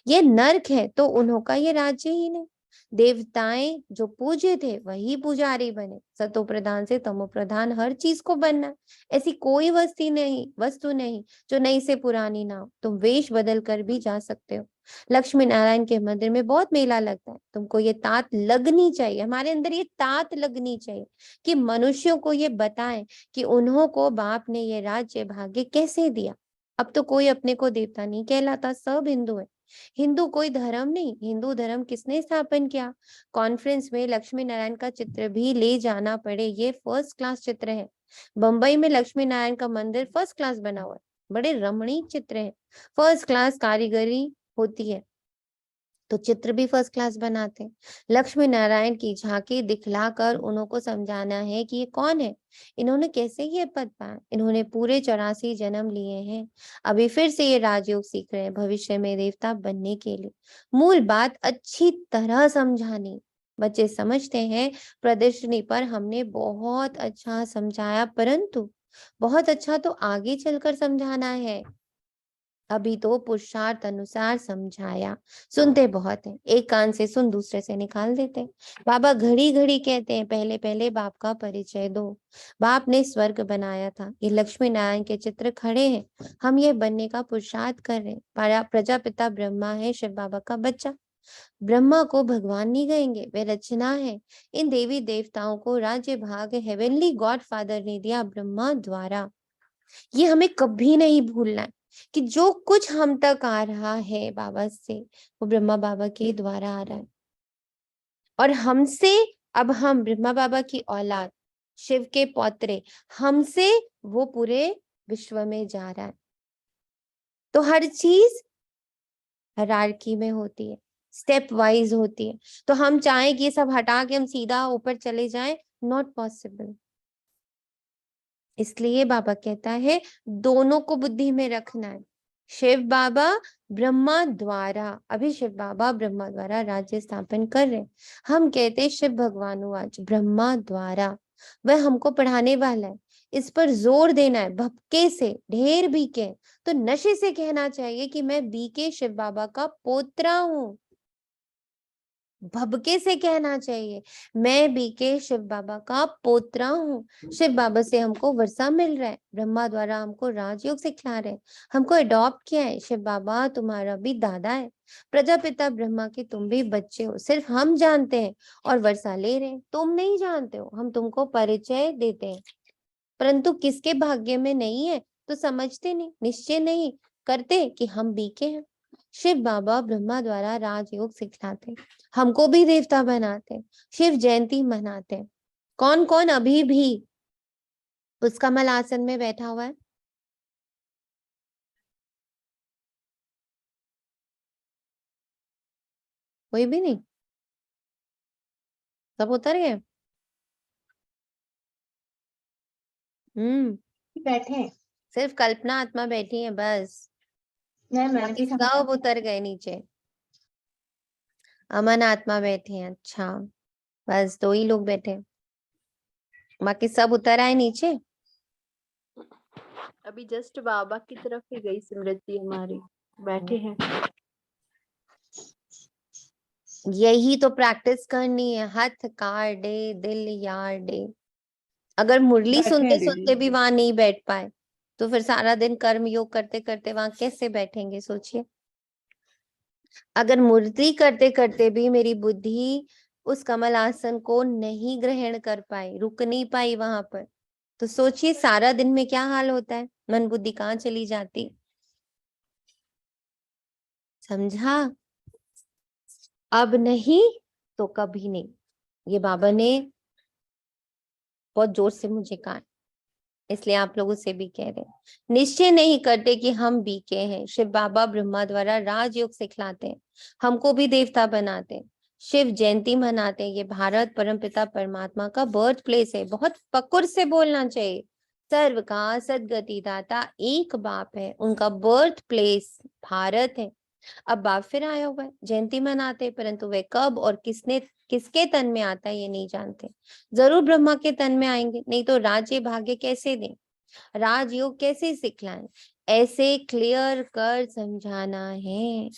ये नर्क है तो उन्हों का ये राज्य ही नहीं। देवताएं जो पूज्य थे वही पुजारी बने, सतो प्रधान से तमो प्रधान हर चीज को बनना, ऐसी कोई वस्तु नहीं जो नई से पुरानी ना हो। तुम वेश बदल कर भी जा सकते हो। लक्ष्मी नारायण के मंदिर में बहुत मेला लगता है, तुमको ये तात लगनी चाहिए, हमारे अंदर ये तात लगनी चाहिए कि मनुष्यों को ये बताएं कि उन्हों को बाप ने ये राज्य भाग्य कैसे दिया। अब तो कोई अपने को देवता नहीं कहलाता, सब हिंदू है। हिंदू कोई धर्म नहीं, हिंदू धर्म किसने स्थापन किया? कॉन्फ्रेंस में लक्ष्मी नारायण का चित्र भी ले जाना पड़े, ये फर्स्ट क्लास चित्र है। बंबई में लक्ष्मी नारायण का मंदिर फर्स्ट क्लास बना हुआ है, बड़े रमणीक चित्र है, फर्स्ट क्लास कारीगरी होती है, तो चित्र भी फर्स्ट क्लास बनाते हैं। लक्ष्मी नारायण की झांकी दिखलाकर उनको समझाना है कि ये कौन है, इन्होंने कैसे ये पद पाया, इन्होंने पूरे 84 जन्म लिए हैं, अभी फिर से ये राजयोग सीख रहे हैं भविष्य में देवता बनने के लिए। मूल बात अच्छी तरह समझानी। बच्चे समझते हैं प्रदर्शनी पर हमने बहुत अच्छा समझाया, परंतु बहुत अच्छा तो आगे चलकर समझाना है, अभी तो पुरुषार्थ अनुसार समझाया। सुनते बहुत है, एक कान से सुन दूसरे से निकाल देते। बाबा घड़ी घड़ी कहते हैं पहले पहले बाप का परिचय दो। बाप ने स्वर्ग बनाया था, ये लक्ष्मी नारायण के चित्र खड़े हैं, हम ये बनने का पुरुषार्थ कर रहे हैं। प्रजापिता ब्रह्मा है, शिव बाबा का बच्चा। ब्रह्मा को भगवान नहीं कहेंगे, वे रचना है। इन देवी देवताओं को राज्य भाग हेवनली गॉड फादर ने दिया ब्रह्मा द्वारा। ये हमें कभी नहीं भूलना है कि जो कुछ हम तक आ रहा है बाबा से, वो ब्रह्मा बाबा के द्वारा आ रहा है, और हमसे अब हम ब्रह्मा बाबा की औलाद, शिव के पौत्रे, हमसे वो पूरे विश्व में जा रहा है। तो हर चीज हायरार्की में होती है, स्टेप वाइज होती है। तो हम चाहें कि ये सब हटा के हम सीधा ऊपर चले जाएं, नॉट पॉसिबल। इसलिए बाबा कहता है दोनों को बुद्धि में रखना है। शिव बाबा ब्रह्मा द्वारा, अभी शिव बाबा ब्रह्मा द्वारा राज्य स्थापन कर रहे हैं, हम कहते हैं शिव भगवान आज ब्रह्मा द्वारा, वह हमको पढ़ाने वाला है। इस पर जोर देना है, भपके से, ढेर बीके तो नशे से कहना चाहिए कि मैं बीके शिव बाबा का पोत्रा हूँ। भबके से कहना चाहिए मैं बीके शिव बाबा का पोत्रा हूँ। शिव बाबा से हमको वर्षा मिल रहा है, ब्रह्मा द्वारा हमको राजयोग सिखला रहे, हमको अडॉप्ट किया है। शिव बाबा तुम्हारा भी दादा है, प्रजापिता ब्रह्मा के तुम भी बच्चे हो, सिर्फ हम जानते हैं और वर्षा ले रहे हैं, तुम नहीं जानते हो। हम तुमको परिचय देते हैं, परंतु किसके भाग्य में नहीं है तो समझते नहीं, निश्चय नहीं करते कि हम बीके हैं। शिव बाबा ब्रह्मा द्वारा राजयोग सिखलाते, हमको भी देवता बनाते, शिव जयंती मनाते। कौन कौन अभी भी उस कमल आसन में बैठा हुआ है? कोई भी नहीं, सब उतर गए। बैठे हैं। सिर्फ कल्पना आत्मा बैठी है बस, मैं बाकी सब उतर गए नीचे। अमन आत्मा बैठे हैं, अच्छा बस 2 ही लोग बैठे, बाकी सब उतर आए नीचे। अभी जस्ट बाबा की तरफ ही गई स्मृति हमारी, बैठे हैं। यही तो प्रैक्टिस करनी है, हाथ काट दे दिल यार दे। अगर मुरली बैठे सुनते हैं दीदी। सुनते भी वहां नहीं बैठ पाए तो फिर सारा दिन कर्म योग करते करते वहां कैसे बैठेंगे, सोचिए। अगर मुरली करते करते भी मेरी बुद्धि उस कमल आसन को नहीं ग्रहण कर पाई, रुक नहीं पाई वहां पर, तो सोचिए सारा दिन में क्या हाल होता है, मन बुद्धि कहाँ चली जाती। समझा? अब नहीं तो कभी नहीं, ये बाबा ने बहुत जोर से मुझे कहा है, इसलिए आप लोगों से भी कह रहे हैं। निश्चय नहीं करते कि हम बीके हैं। शिव बाबा ब्रह्मा द्वारा राजयोग सिखलाते हैं, हमको भी देवता बनाते हैं। शिव जयंती मनाते हैं। ये भारत परमपिता परमात्मा का बर्थ प्लेस है। बहुत फक्र से बोलना चाहिए। सर्व का सदगति दाता एक बाप है, उनका बर्थ प्लेस भारत है। अब बाप फिर आया हुआ है, जयंती मनाते हैं, परंतु वह कब और किसके तन में आता है ये नहीं जानते। जरूर ब्रह्मा के तन में आएंगे, नहीं तो राज्य भाग्य कैसे दें, राजयोग कैसे सिखलाएं। ऐसे क्लियर कर समझाना है।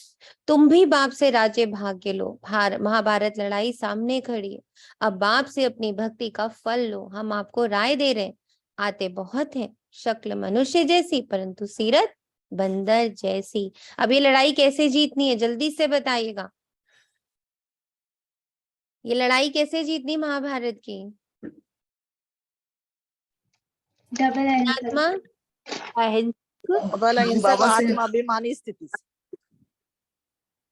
तुम भी बाप से राज्य भाग्य लो। महाभारत लड़ाई सामने खड़ी है। अब बाप से अपनी भक्ति का फल लो। हम आपको राय दे रहे हैं। आते बहुत है, शक्ल मनुष्य जैसी परंतु सीरत बंदर जैसी। अब ये लड़ाई कैसे जीतनी है जल्दी से बताइएगा। ये लड़ाई कैसे जीतनी महाभारत की? डबल आत्मा डबल अहिंसक बाबा से आत्माभिमानी स्थिति से।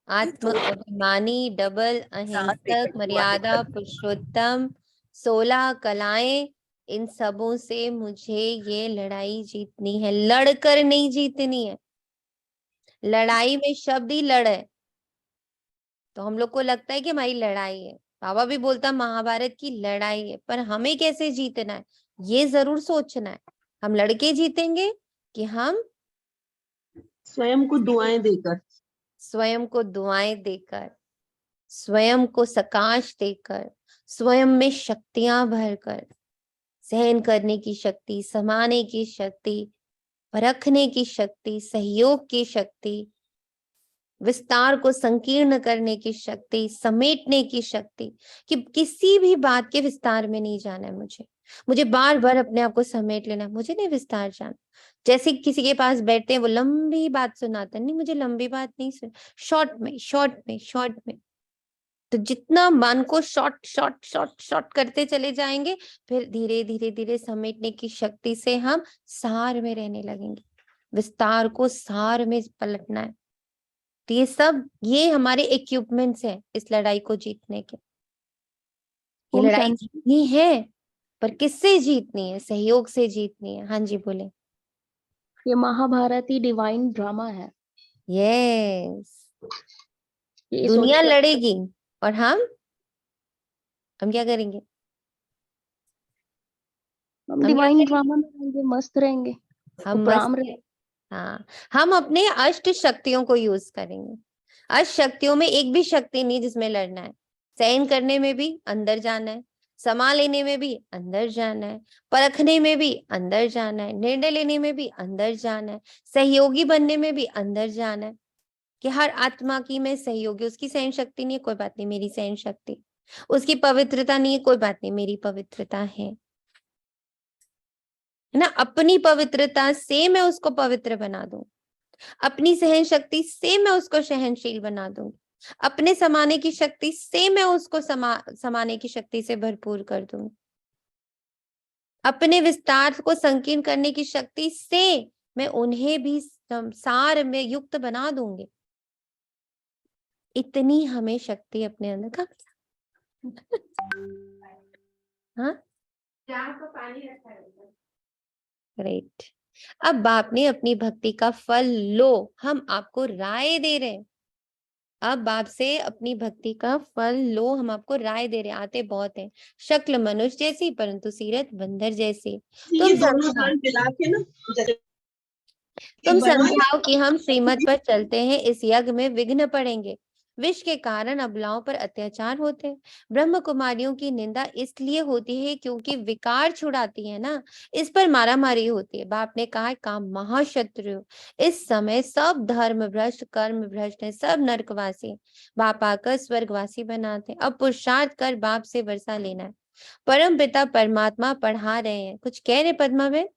आत्म अभिमानी, डबल अहिंसक, मर्यादा पुरुषोत्तम, 16 कलाएं, इन सबों से मुझे ये लड़ाई जीतनी है। लड़कर नहीं जीतनी है। लड़ाई में शब्द ही लड़ है, तो हम लोग को लगता है कि हमारी लड़ाई है। बाबा भी बोलता महाभारत की लड़ाई है, पर हमें कैसे जीतना है ये जरूर सोचना है। हम लड़के जीतेंगे कि हम स्वयं को दुआएं देकर, स्वयं को दुआएं देकर, स्वयं को सकाश देकर, स्वयं में शक्तियां भरकर, सहन करने की शक्ति, समाने की शक्ति, परखने की शक्ति, सहयोग की शक्ति, विस्तार को संकीर्ण करने की शक्ति, समेटने की शक्ति, कि किसी भी बात के विस्तार में नहीं जाना है। मुझे बार बार अपने आप को समेट लेना है। मुझे नहीं विस्तार जाना। जैसे किसी के पास बैठते हैं, वो लंबी बात सुनाता है, नहीं मुझे लंबी बात नहीं सुन, शॉर्ट में शॉर्ट में शॉर्ट में। तो जितना मन को शॉर्ट शॉर्ट शॉर्ट शॉर्ट करते चले जाएंगे, फिर धीरे धीरे धीरे समेटने की शक्ति से हम सार में रहने लगेंगे। विस्तार को सार में पलटना है। तो ये हमारे इक्विपमेंट्स हैं इस लड़ाई को जीतने के। ये ओम लड़ाई शांति। जीतनी है, पर किससे जीतनी है? सहयोग से जीतनी है। हाँ जी बोले। ये महाभारत ही डिवाइन ड्रामा है। यस, ये दुनिया सोचकर लड़ेगी और हम क्या करेंगे? हम क्या डिवाइन करेंगे? ड्रामा में रहेंगे, मस्त रहेंगे, हम उपराम मस्त, रहेंगे। हाँ, हम अपने अष्ट शक्तियों को यूज करेंगे। अष्ट शक्तियों में एक भी शक्ति नहीं जिसमें लड़ना है। सहन करने में भी अंदर जाना है, समा लेने में भी अंदर जाना है, परखने में भी अंदर जाना है, निर्णय लेने में भी अंदर जाना है, सहयोगी बनने में भी अंदर जाना है। कि हर आत्मा की मैं सहयोगी, उसकी सहन शक्ति नहीं है, कोई बात नहीं, मेरी सहन शक्ति, उसकी पवित्रता नहीं है, कोई बात नहीं, मेरी पवित्रता है ना। अपनी पवित्रता से मैं उसको पवित्र बना दूं, अपनी सहन शक्ति से मैं उसको सहनशील बना दूं, अपने समाने की शक्ति से मैं उसको समाने की शक्ति से भरपूर कर दूं, अपने विस्तार को संकीर्ण करने की शक्ति से मैं उन्हें भी संसार में युक्त बना दूंगी। इतनी हमें शक्ति अपने अंदर का हाँ ग्रेट। अब बाप ने अपनी भक्ति का फल लो, हम आपको राय दे रहे हैं। अब बाप से अपनी भक्ति का फल लो, हम आपको राय दे रहे हैं। आते बहुत हैं, शक्ल मनुष्य जैसी परंतु सीरत बंदर जैसी। ये दोनों दान मिला के ना, तुम समझाओ कि हम श्रीमत पर चलते हैं, इस यज्ञ में विघ्न पड़ेंगे। विष के कारण अबलाओं पर अत्याचार होते हैं। ब्रह्म कुमारियों की निंदा इसलिए होती है क्योंकि विकार छुड़ाती है ना, इस पर मारामारी होती है। बाप ने कहा काम महाशत्रु, इस समय सब धर्म भ्रष्ट कर्म भ्रष्ट है, सब नरकवासी। बाप आकर स्वर्गवासी बनाते हैं। अब पुरुषार्थ कर बाप से वर्षा लेना है। परम पिता परमात्मा पढ़ा रहे हैं। कुछ कह रहे पद्मा बहन?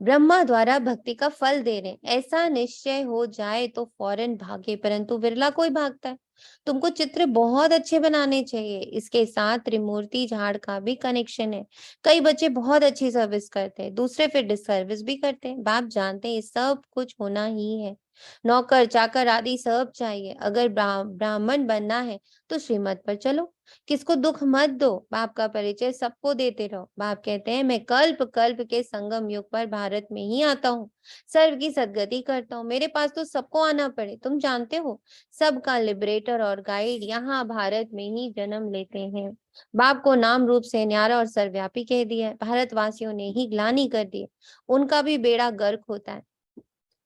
ब्रह्मा द्वारा भक्ति का फल दे रहे हैं। ऐसा निश्चय हो जाए तो फौरन भागे, परंतु विरला कोई भागता है। तुमको चित्र बहुत अच्छे बनाने चाहिए। इसके साथ त्रिमूर्ति झाड़ का भी कनेक्शन है। कई बच्चे बहुत अच्छी सर्विस करते हैं, दूसरे फिर डिसर्विस भी करते हैं। बाप जानते हैं ये सब कुछ होना ही है। नौकर चाकर आदि सब चाहिए। अगर ब्राह्मण बनना है तो श्रीमत पर चलो, किसको दुख मत दो, बाप का परिचय सबको देते रहो। बाप कहते हैं मैं कल्प कल्प के संगम युग पर भारत में ही आता हूँ, सर्व की सदगति करता हूँ। मेरे पास तो सबको आना पड़े, तुम जानते हो सबका लिबरेटर और गाइड यहाँ भारत में ही जन्म लेते हैं। बाप को नाम रूप से न्यारा और सर्वव्यापी कह दिया है। भारतवासियों ने ही ग्लानि कर दी, उनका भी बेड़ा गर्क होता है।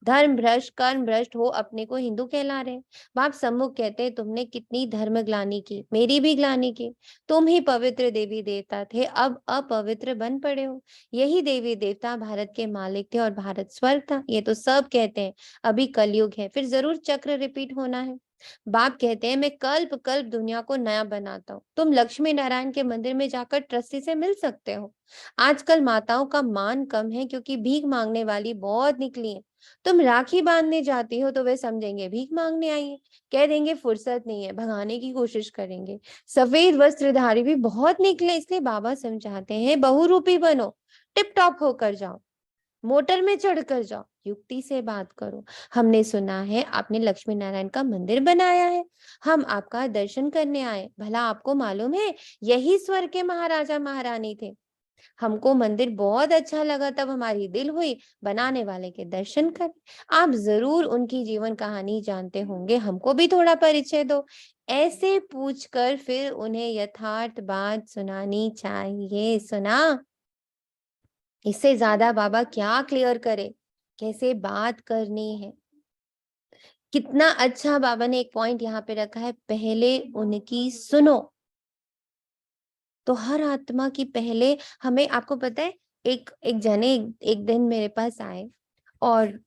धर्म भ्रष्ट कर्म भ्रष्ट हो अपने को हिंदू कहला रहे। बाप सम्मुख कहते हैं तुमने कितनी धर्म ग्लानि की, मेरी भी ग्लानि की। तुम ही पवित्र देवी देवता थे, अब अपवित्र बन पड़े हो। यही देवी देवता भारत के मालिक थे और भारत स्वर्ग था। ये तो सब कहते हैं अभी कलयुग है, फिर जरूर चक्र रिपीट होना है। बाप कहते हैं मैं कल्प कल्प दुनिया को नया बनाता हूँ। तुम लक्ष्मी नारायण के मंदिर में जाकर ट्रस्टी से मिल सकते हो। आजकल माताओं का मान कम है क्योंकि भीख मांगने वाली बहुत निकली है। तुम राखी बांधने जाती हो तो वे समझेंगे भीख मांगने आई है, कह देंगे फुर्सत नहीं है, भगाने की कोशिश करेंगे। सफेद वस्त्रधारी भी बहुत निकले, इसलिए बाबा समझाते हैं बहुरूपी बनो, टिप टॉप होकर जाओ, मोटर में चढ़कर जाओ, युक्ति से बात करो। हमने सुना है आपने लक्ष्मी नारायण का मंदिर बनाया है, हम आपका दर्शन करने आए। भला आपको मालूम है यही स्वर्ग के महाराजा महारानी थे। हमको मंदिर बहुत अच्छा लगा, तब हमारी दिल हुई बनाने वाले के दर्शन करें। आप जरूर उनकी जीवन कहानी जानते होंगे, हमको भी थोड़ा परिचय दो। ऐसे पूछकर फिर उन्हें यथार्थ बात सुनानी चाहिए। सुना? इससे ज्यादा बाबा क्या क्लियर करे, कैसे बात करनी है। कितना अच्छा बाबा ने एक पॉइंट यहाँ पे रखा है, पहले उनकी सुनो। तो हर आत्मा की पहले हमें, आपको पता है एक जने एक दिन मेरे पास आए और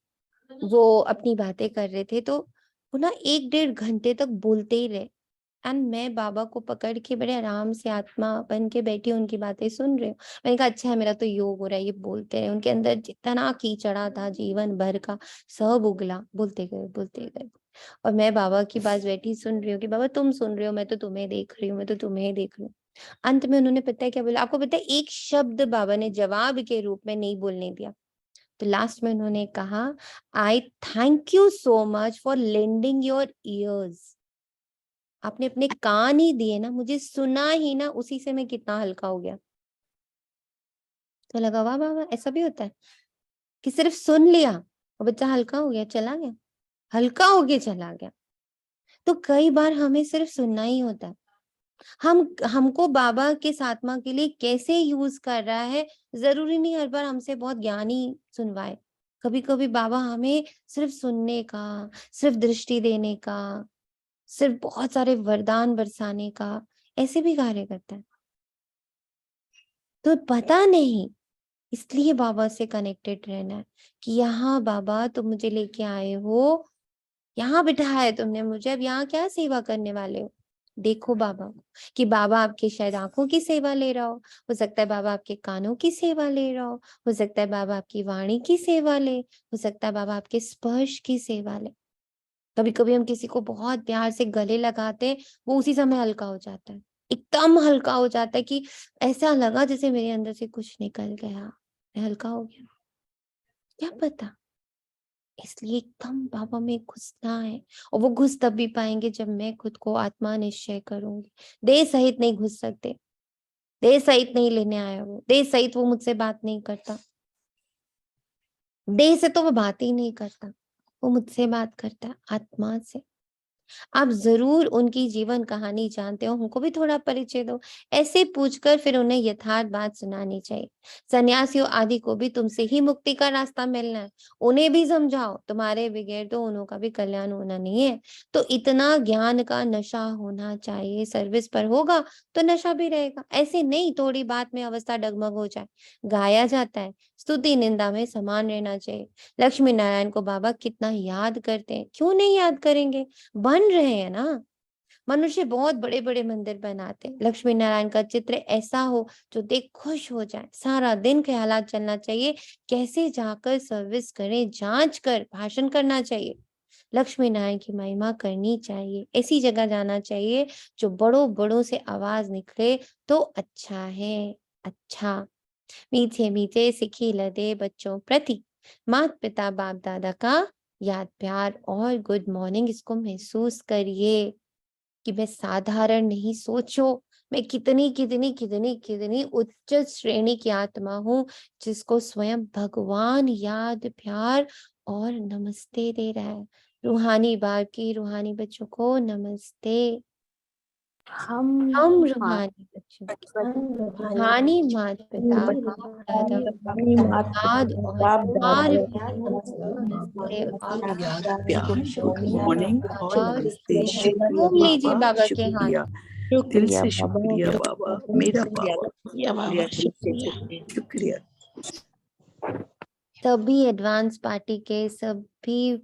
वो अपनी बातें कर रहे थे, तो वो ना 1-1.5 घंटे तक बोलते ही रहे। एंड मैं बाबा को पकड़ के बड़े आराम से आत्मा बन के बैठी उनकी बातें सुन रही हूँ। मैंने कहा अच्छा है, मेरा तो योग हो रहा है, ये बोलते रहे। उनके अंदर जितना कीचड़ा था जीवन भर का सब उगला, बोलते गए बोलते गए। और मैं बाबा की बात बैठी सुन रही हूँ कि बाबा तुम सुन रहे हो, मैं तो तुम्हें देख रही हूँ, मैं तो तुम्हें देख रही हूँ। अंत में उन्होंने पता है क्या बोला? आपको पता है एक शब्द बाबा ने जवाब के रूप में नहीं बोलने दिया। तो लास्ट में उन्होंने कहा आई thank you so much for lending your ears. आपने अपने कान ही दिए ना, मुझे सुना ही ना, उसी से मैं कितना हल्का हो गया। तो लगा वाह वाह वाह, ऐसा भी होता है कि सिर्फ सुन लिया और बच्चा हल्का हो गया, चला गया, हल्का हो गया चला गया। तो कई बार हमें सिर्फ सुनना ही होता है। हमको बाबा के आत्मा के लिए कैसे यूज कर रहा है, जरूरी नहीं हर बार हमसे बहुत ज्ञानी सुनवाए। कभी कभी बाबा हमें सिर्फ सुनने का, सिर्फ दृष्टि देने का, सिर्फ बहुत सारे वरदान बरसाने का, ऐसे भी कार्य करता है। तो पता नहीं, इसलिए बाबा से कनेक्टेड रहना है कि यहाँ बाबा तुम मुझे लेके आए हो, यहाँ बिठाया है तुमने मुझे, अब यहाँ क्या सेवा करने वाले हो। देखो बाबा को, कि बाबा आपके शायद आंखों की सेवा ले रहा हो सकता है बाबा आपके कानों की सेवा ले रहा हो सकता है बाबा आपकी वाणी की सेवा ले, हो सकता है बाबा आपके स्पर्श की सेवा ले। कभी कभी हम किसी को बहुत प्यार से गले लगाते हैं, वो उसी समय हल्का हो जाता है, एकदम हल्का हो जाता है कि ऐसा लगा जैसे मेरे अंदर से कुछ निकल गया, मैं हल्का हो गया। क्या पता, इसलिए एकदम बाबा में घुसना है। और वो घुस तब भी पाएंगे जब मैं खुद को आत्मा निश्चय करूंगी। देह सहित नहीं घुस सकते, देह सहित नहीं लेने आया वो, देह सहित वो मुझसे बात नहीं करता, देह से तो वो बात ही नहीं करता, वो मुझसे बात करता है आत्मा से। आप जरूर उनकी जीवन कहानी जानते हो, हमको भी थोड़ा परिचय दो। ऐसे पूछकर फिर उन्हें यथार्थ बात सुनानी चाहिए। सन्यासियों आदि को भी तुमसे ही मुक्ति का रास्ता मिलना है, उन्हें भी समझाओ, तुम्हारे बगैर तो उन्हों का भी कल्याण होना नहीं है। तो इतना ज्ञान का नशा होना चाहिए, सर्विस पर होगा तो नशा भी रहेगा। ऐसे नहीं थोड़ी बात में अवस्था डगमग हो जाए। गाया जाता है स्तुति निंदा में समान रहना चाहिए। लक्ष्मी नारायण को बाबा कितना याद करते हैं, क्यों नहीं याद करेंगे, बन रहे हैं ना। मनुष्य बहुत बड़े बड़े मंदिर बनाते हैं, लक्ष्मी नारायण का चित्र ऐसा हो जो देख खुश हो जाए। सारा दिन ख्यालात चलना चाहिए, कैसे जाकर सर्विस करें, जांच कर भाषण करना चाहिए, लक्ष्मी नारायण की महिमा करनी चाहिए। ऐसी जगह जाना चाहिए जो बड़ों बड़ों से आवाज निकले तो अच्छा है। अच्छा, मीठे मीठे सिखी लदे बच्चों प्रति माता पिता बाप दादा का याद, प्यार और गुड मॉर्निंग इसको महसूस करिए कि मैं साधारण नहीं। सोचो मैं कितनी कितनी कितनी कितनी उच्च श्रेणी की आत्मा हूँ जिसको स्वयं भगवान याद, प्यार और नमस्ते दे रहा है। रूहानी बाकी रूहानी बच्चों को नमस्ते। हम हम रूहानी बच्चों की रूहानी माता पिता दादा याद और प्यार नमस्ते और याद, प्यार, गुड शुक्रिया मॉर्निंग और और नमस्ते। शुक्रिया घूम लीजिए बाबा, बाबा के हाथ। शुक्रिया, दिल से शुक्रिया बाबा, मेरा बाबा, शुक्रिया, दिल से शुक्रिया। सभी एडवांस पार्टी के सभी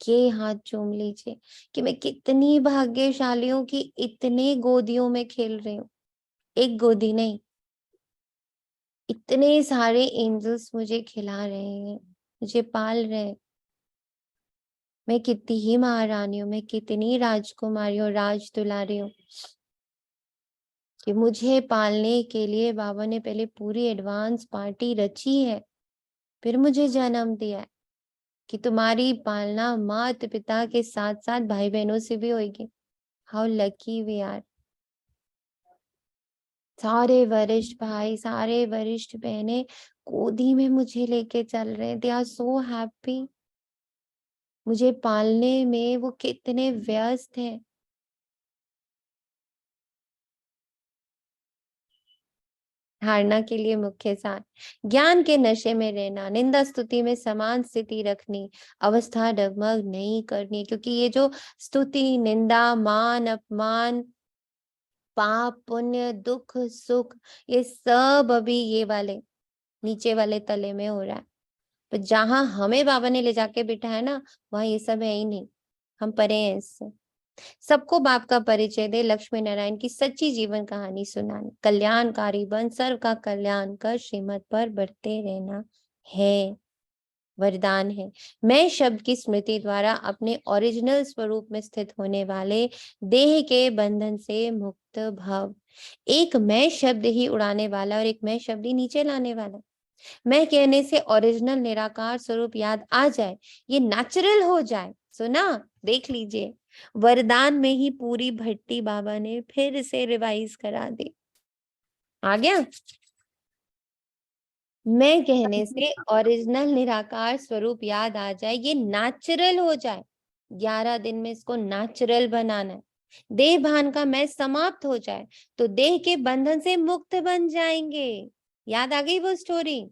के हाथ चूम लीजिए कि मैं कितनी भाग्यशाली हूँ कि इतने गोदियों में खेल रही हूँ। एक गोदी नहीं, इतने सारे एंजल्स मुझे खिला रहे हैं, मुझे पाल रहे हैं। मैं कितनी ही महारानी हूँ, मैं कितनी राजकुमारी हूँ, राज दुलारी हूँ कि मुझे पालने के लिए बाबा ने पहले पूरी एडवांस पार्टी रची है, फिर मुझे जन्म दिया है कि तुम्हारी पालना माता पिता के साथ साथ भाई बहनों से भी होगी। How lucky we are. सारे वरिष्ठ भाई, सारे वरिष्ठ बहनें गोदी में मुझे लेके चल रहे हैं। They are so happy. मुझे पालने में वो कितने व्यस्त हैं। धारणा के लिए मुख्य सार, ज्ञान के नशे में रहना, निंदा स्तुति में समान स्थिति रखनी, अवस्था डगमग नहीं करनी। क्योंकि ये जो स्तुति, निंदा, मान, अपमान, पाप, पुण्य, दुख, सुख, ये सब अभी ये वाले नीचे वाले तले में हो रहा है। तो जहां हमें बाबा ने ले जाके बिठाया ना, वहां ये सब है ही नहीं। हम परे हैं इससे। सबको बाप का परिचय दे, लक्ष्मी नारायण की सच्ची जीवन कहानी सुनानी, कल्याणकारी बन, सर्व का कल्याण कर, श्रीमत पर बढ़ते रहना है। वरदान है, मैं शब्द की स्मृति द्वारा अपने ओरिजिनल स्वरूप में स्थित होने वाले देह के बंधन से मुक्त भव। एक मैं शब्द ही उड़ाने वाला और एक मैं शब्द ही नीचे लाने वाला। मैं कहने से ओरिजिनल निराकार स्वरूप याद आ जाए, ये नेचुरल हो जाए। सुना, देख लीजिए, वरदान में ही पूरी भट्टी बाबा ने फिर से रिवाइज करा दी। आ गया। मैं कहने से ओरिजिनल निराकार स्वरूप याद आ जाए, ये नेचुरल हो जाए। 11 दिन में इसको नेचुरल बनाना है। देह भान का मैं समाप्त हो जाए तो देह के बंधन से मुक्त बन जाएंगे। याद आ गई वो स्टोरी?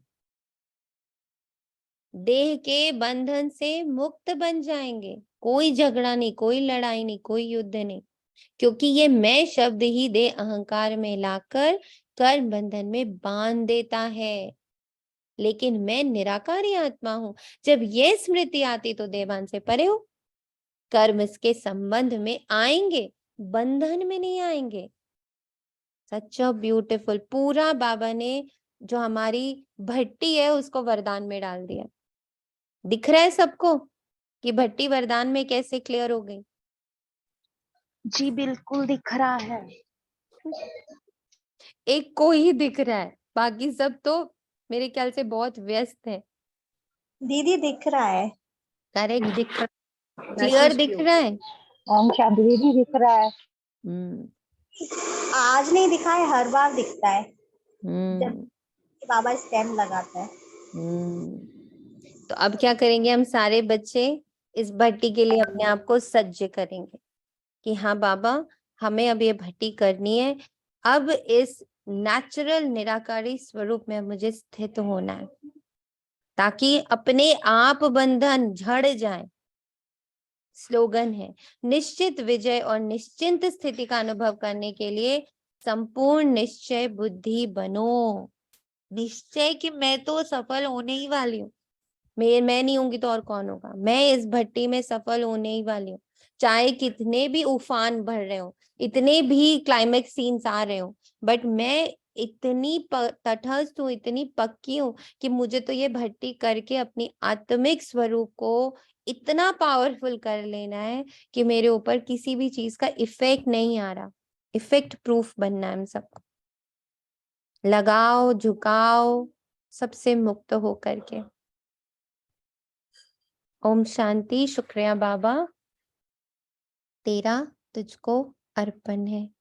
देह के बंधन से मुक्त बन जाएंगे। कोई झगड़ा नहीं, कोई लड़ाई नहीं, कोई युद्ध नहीं, क्योंकि ये मैं शब्द ही देह अहंकार में लाकर कर्म बंधन में बांध देता है। लेकिन मैं निराकारी आत्मा हूं। जब ये स्मृति आती तो देवान से परे हो, कर्म इसके संबंध में आएंगे, बंधन में नहीं आएंगे। Such beautiful. पूरा बाबा ने जो हमारी भट्टी है उसको वरदान में डाल दिया। दिख रहा है सबको कि भट्टी वरदान में कैसे क्लियर हो गई? जी बिल्कुल दिख रहा है। एक को ही दिख रहा है, बाकी सब तो मेरे ख्याल से बहुत व्यस्त है। दीदी दिख रहा है। करेक्ट, दिख रहा, क्लियर दिख रहा है। ओम शांति भी दिख रहा है। आज नहीं दिखा है, हर बार दिखता है जब हम्म बाबा स्टैम्प लगाता है। तो अब क्या करेंगे हम सारे बच्चे? इस भट्टी के लिए अपने आप को सज्ज करेंगे कि हाँ बाबा, हमें अब ये भट्टी करनी है। अब इस नेचुरल निराकारी स्वरूप में मुझे स्थित होना है ताकि अपने आप बंधन झड़ जाए। स्लोगन है, निश्चित विजय और निश्चिंत स्थिति का अनुभव करने के लिए संपूर्ण निश्चय बुद्धि बनो। निश्चय कि मैं तो सफल होने ही वाली हूँ। मैं नहीं होंगी तो और कौन होगा? मैं इस भट्टी में सफल होने ही वाली हूँ। चाहे कितने भी उफान भर रहे हो, इतने भी क्लाइमेक्स सीन्स आ रहे हो, बट मैं इतनी तटस्थ हूँ, इतनी पक्की हूँ कि मुझे तो ये भट्टी करके अपनी आत्मिक स्वरूप को इतना पावरफुल कर लेना है कि मेरे ऊपर किसी भी चीज का इफेक्ट नहीं आ रहा। इफेक्ट प्रूफ बनना है हम सबको। लगाओ, झुकाओ, सबसे मुक्त हो करके। ओम शांति। शुक्रिया बाबा, तेरा तुझको अर्पण है।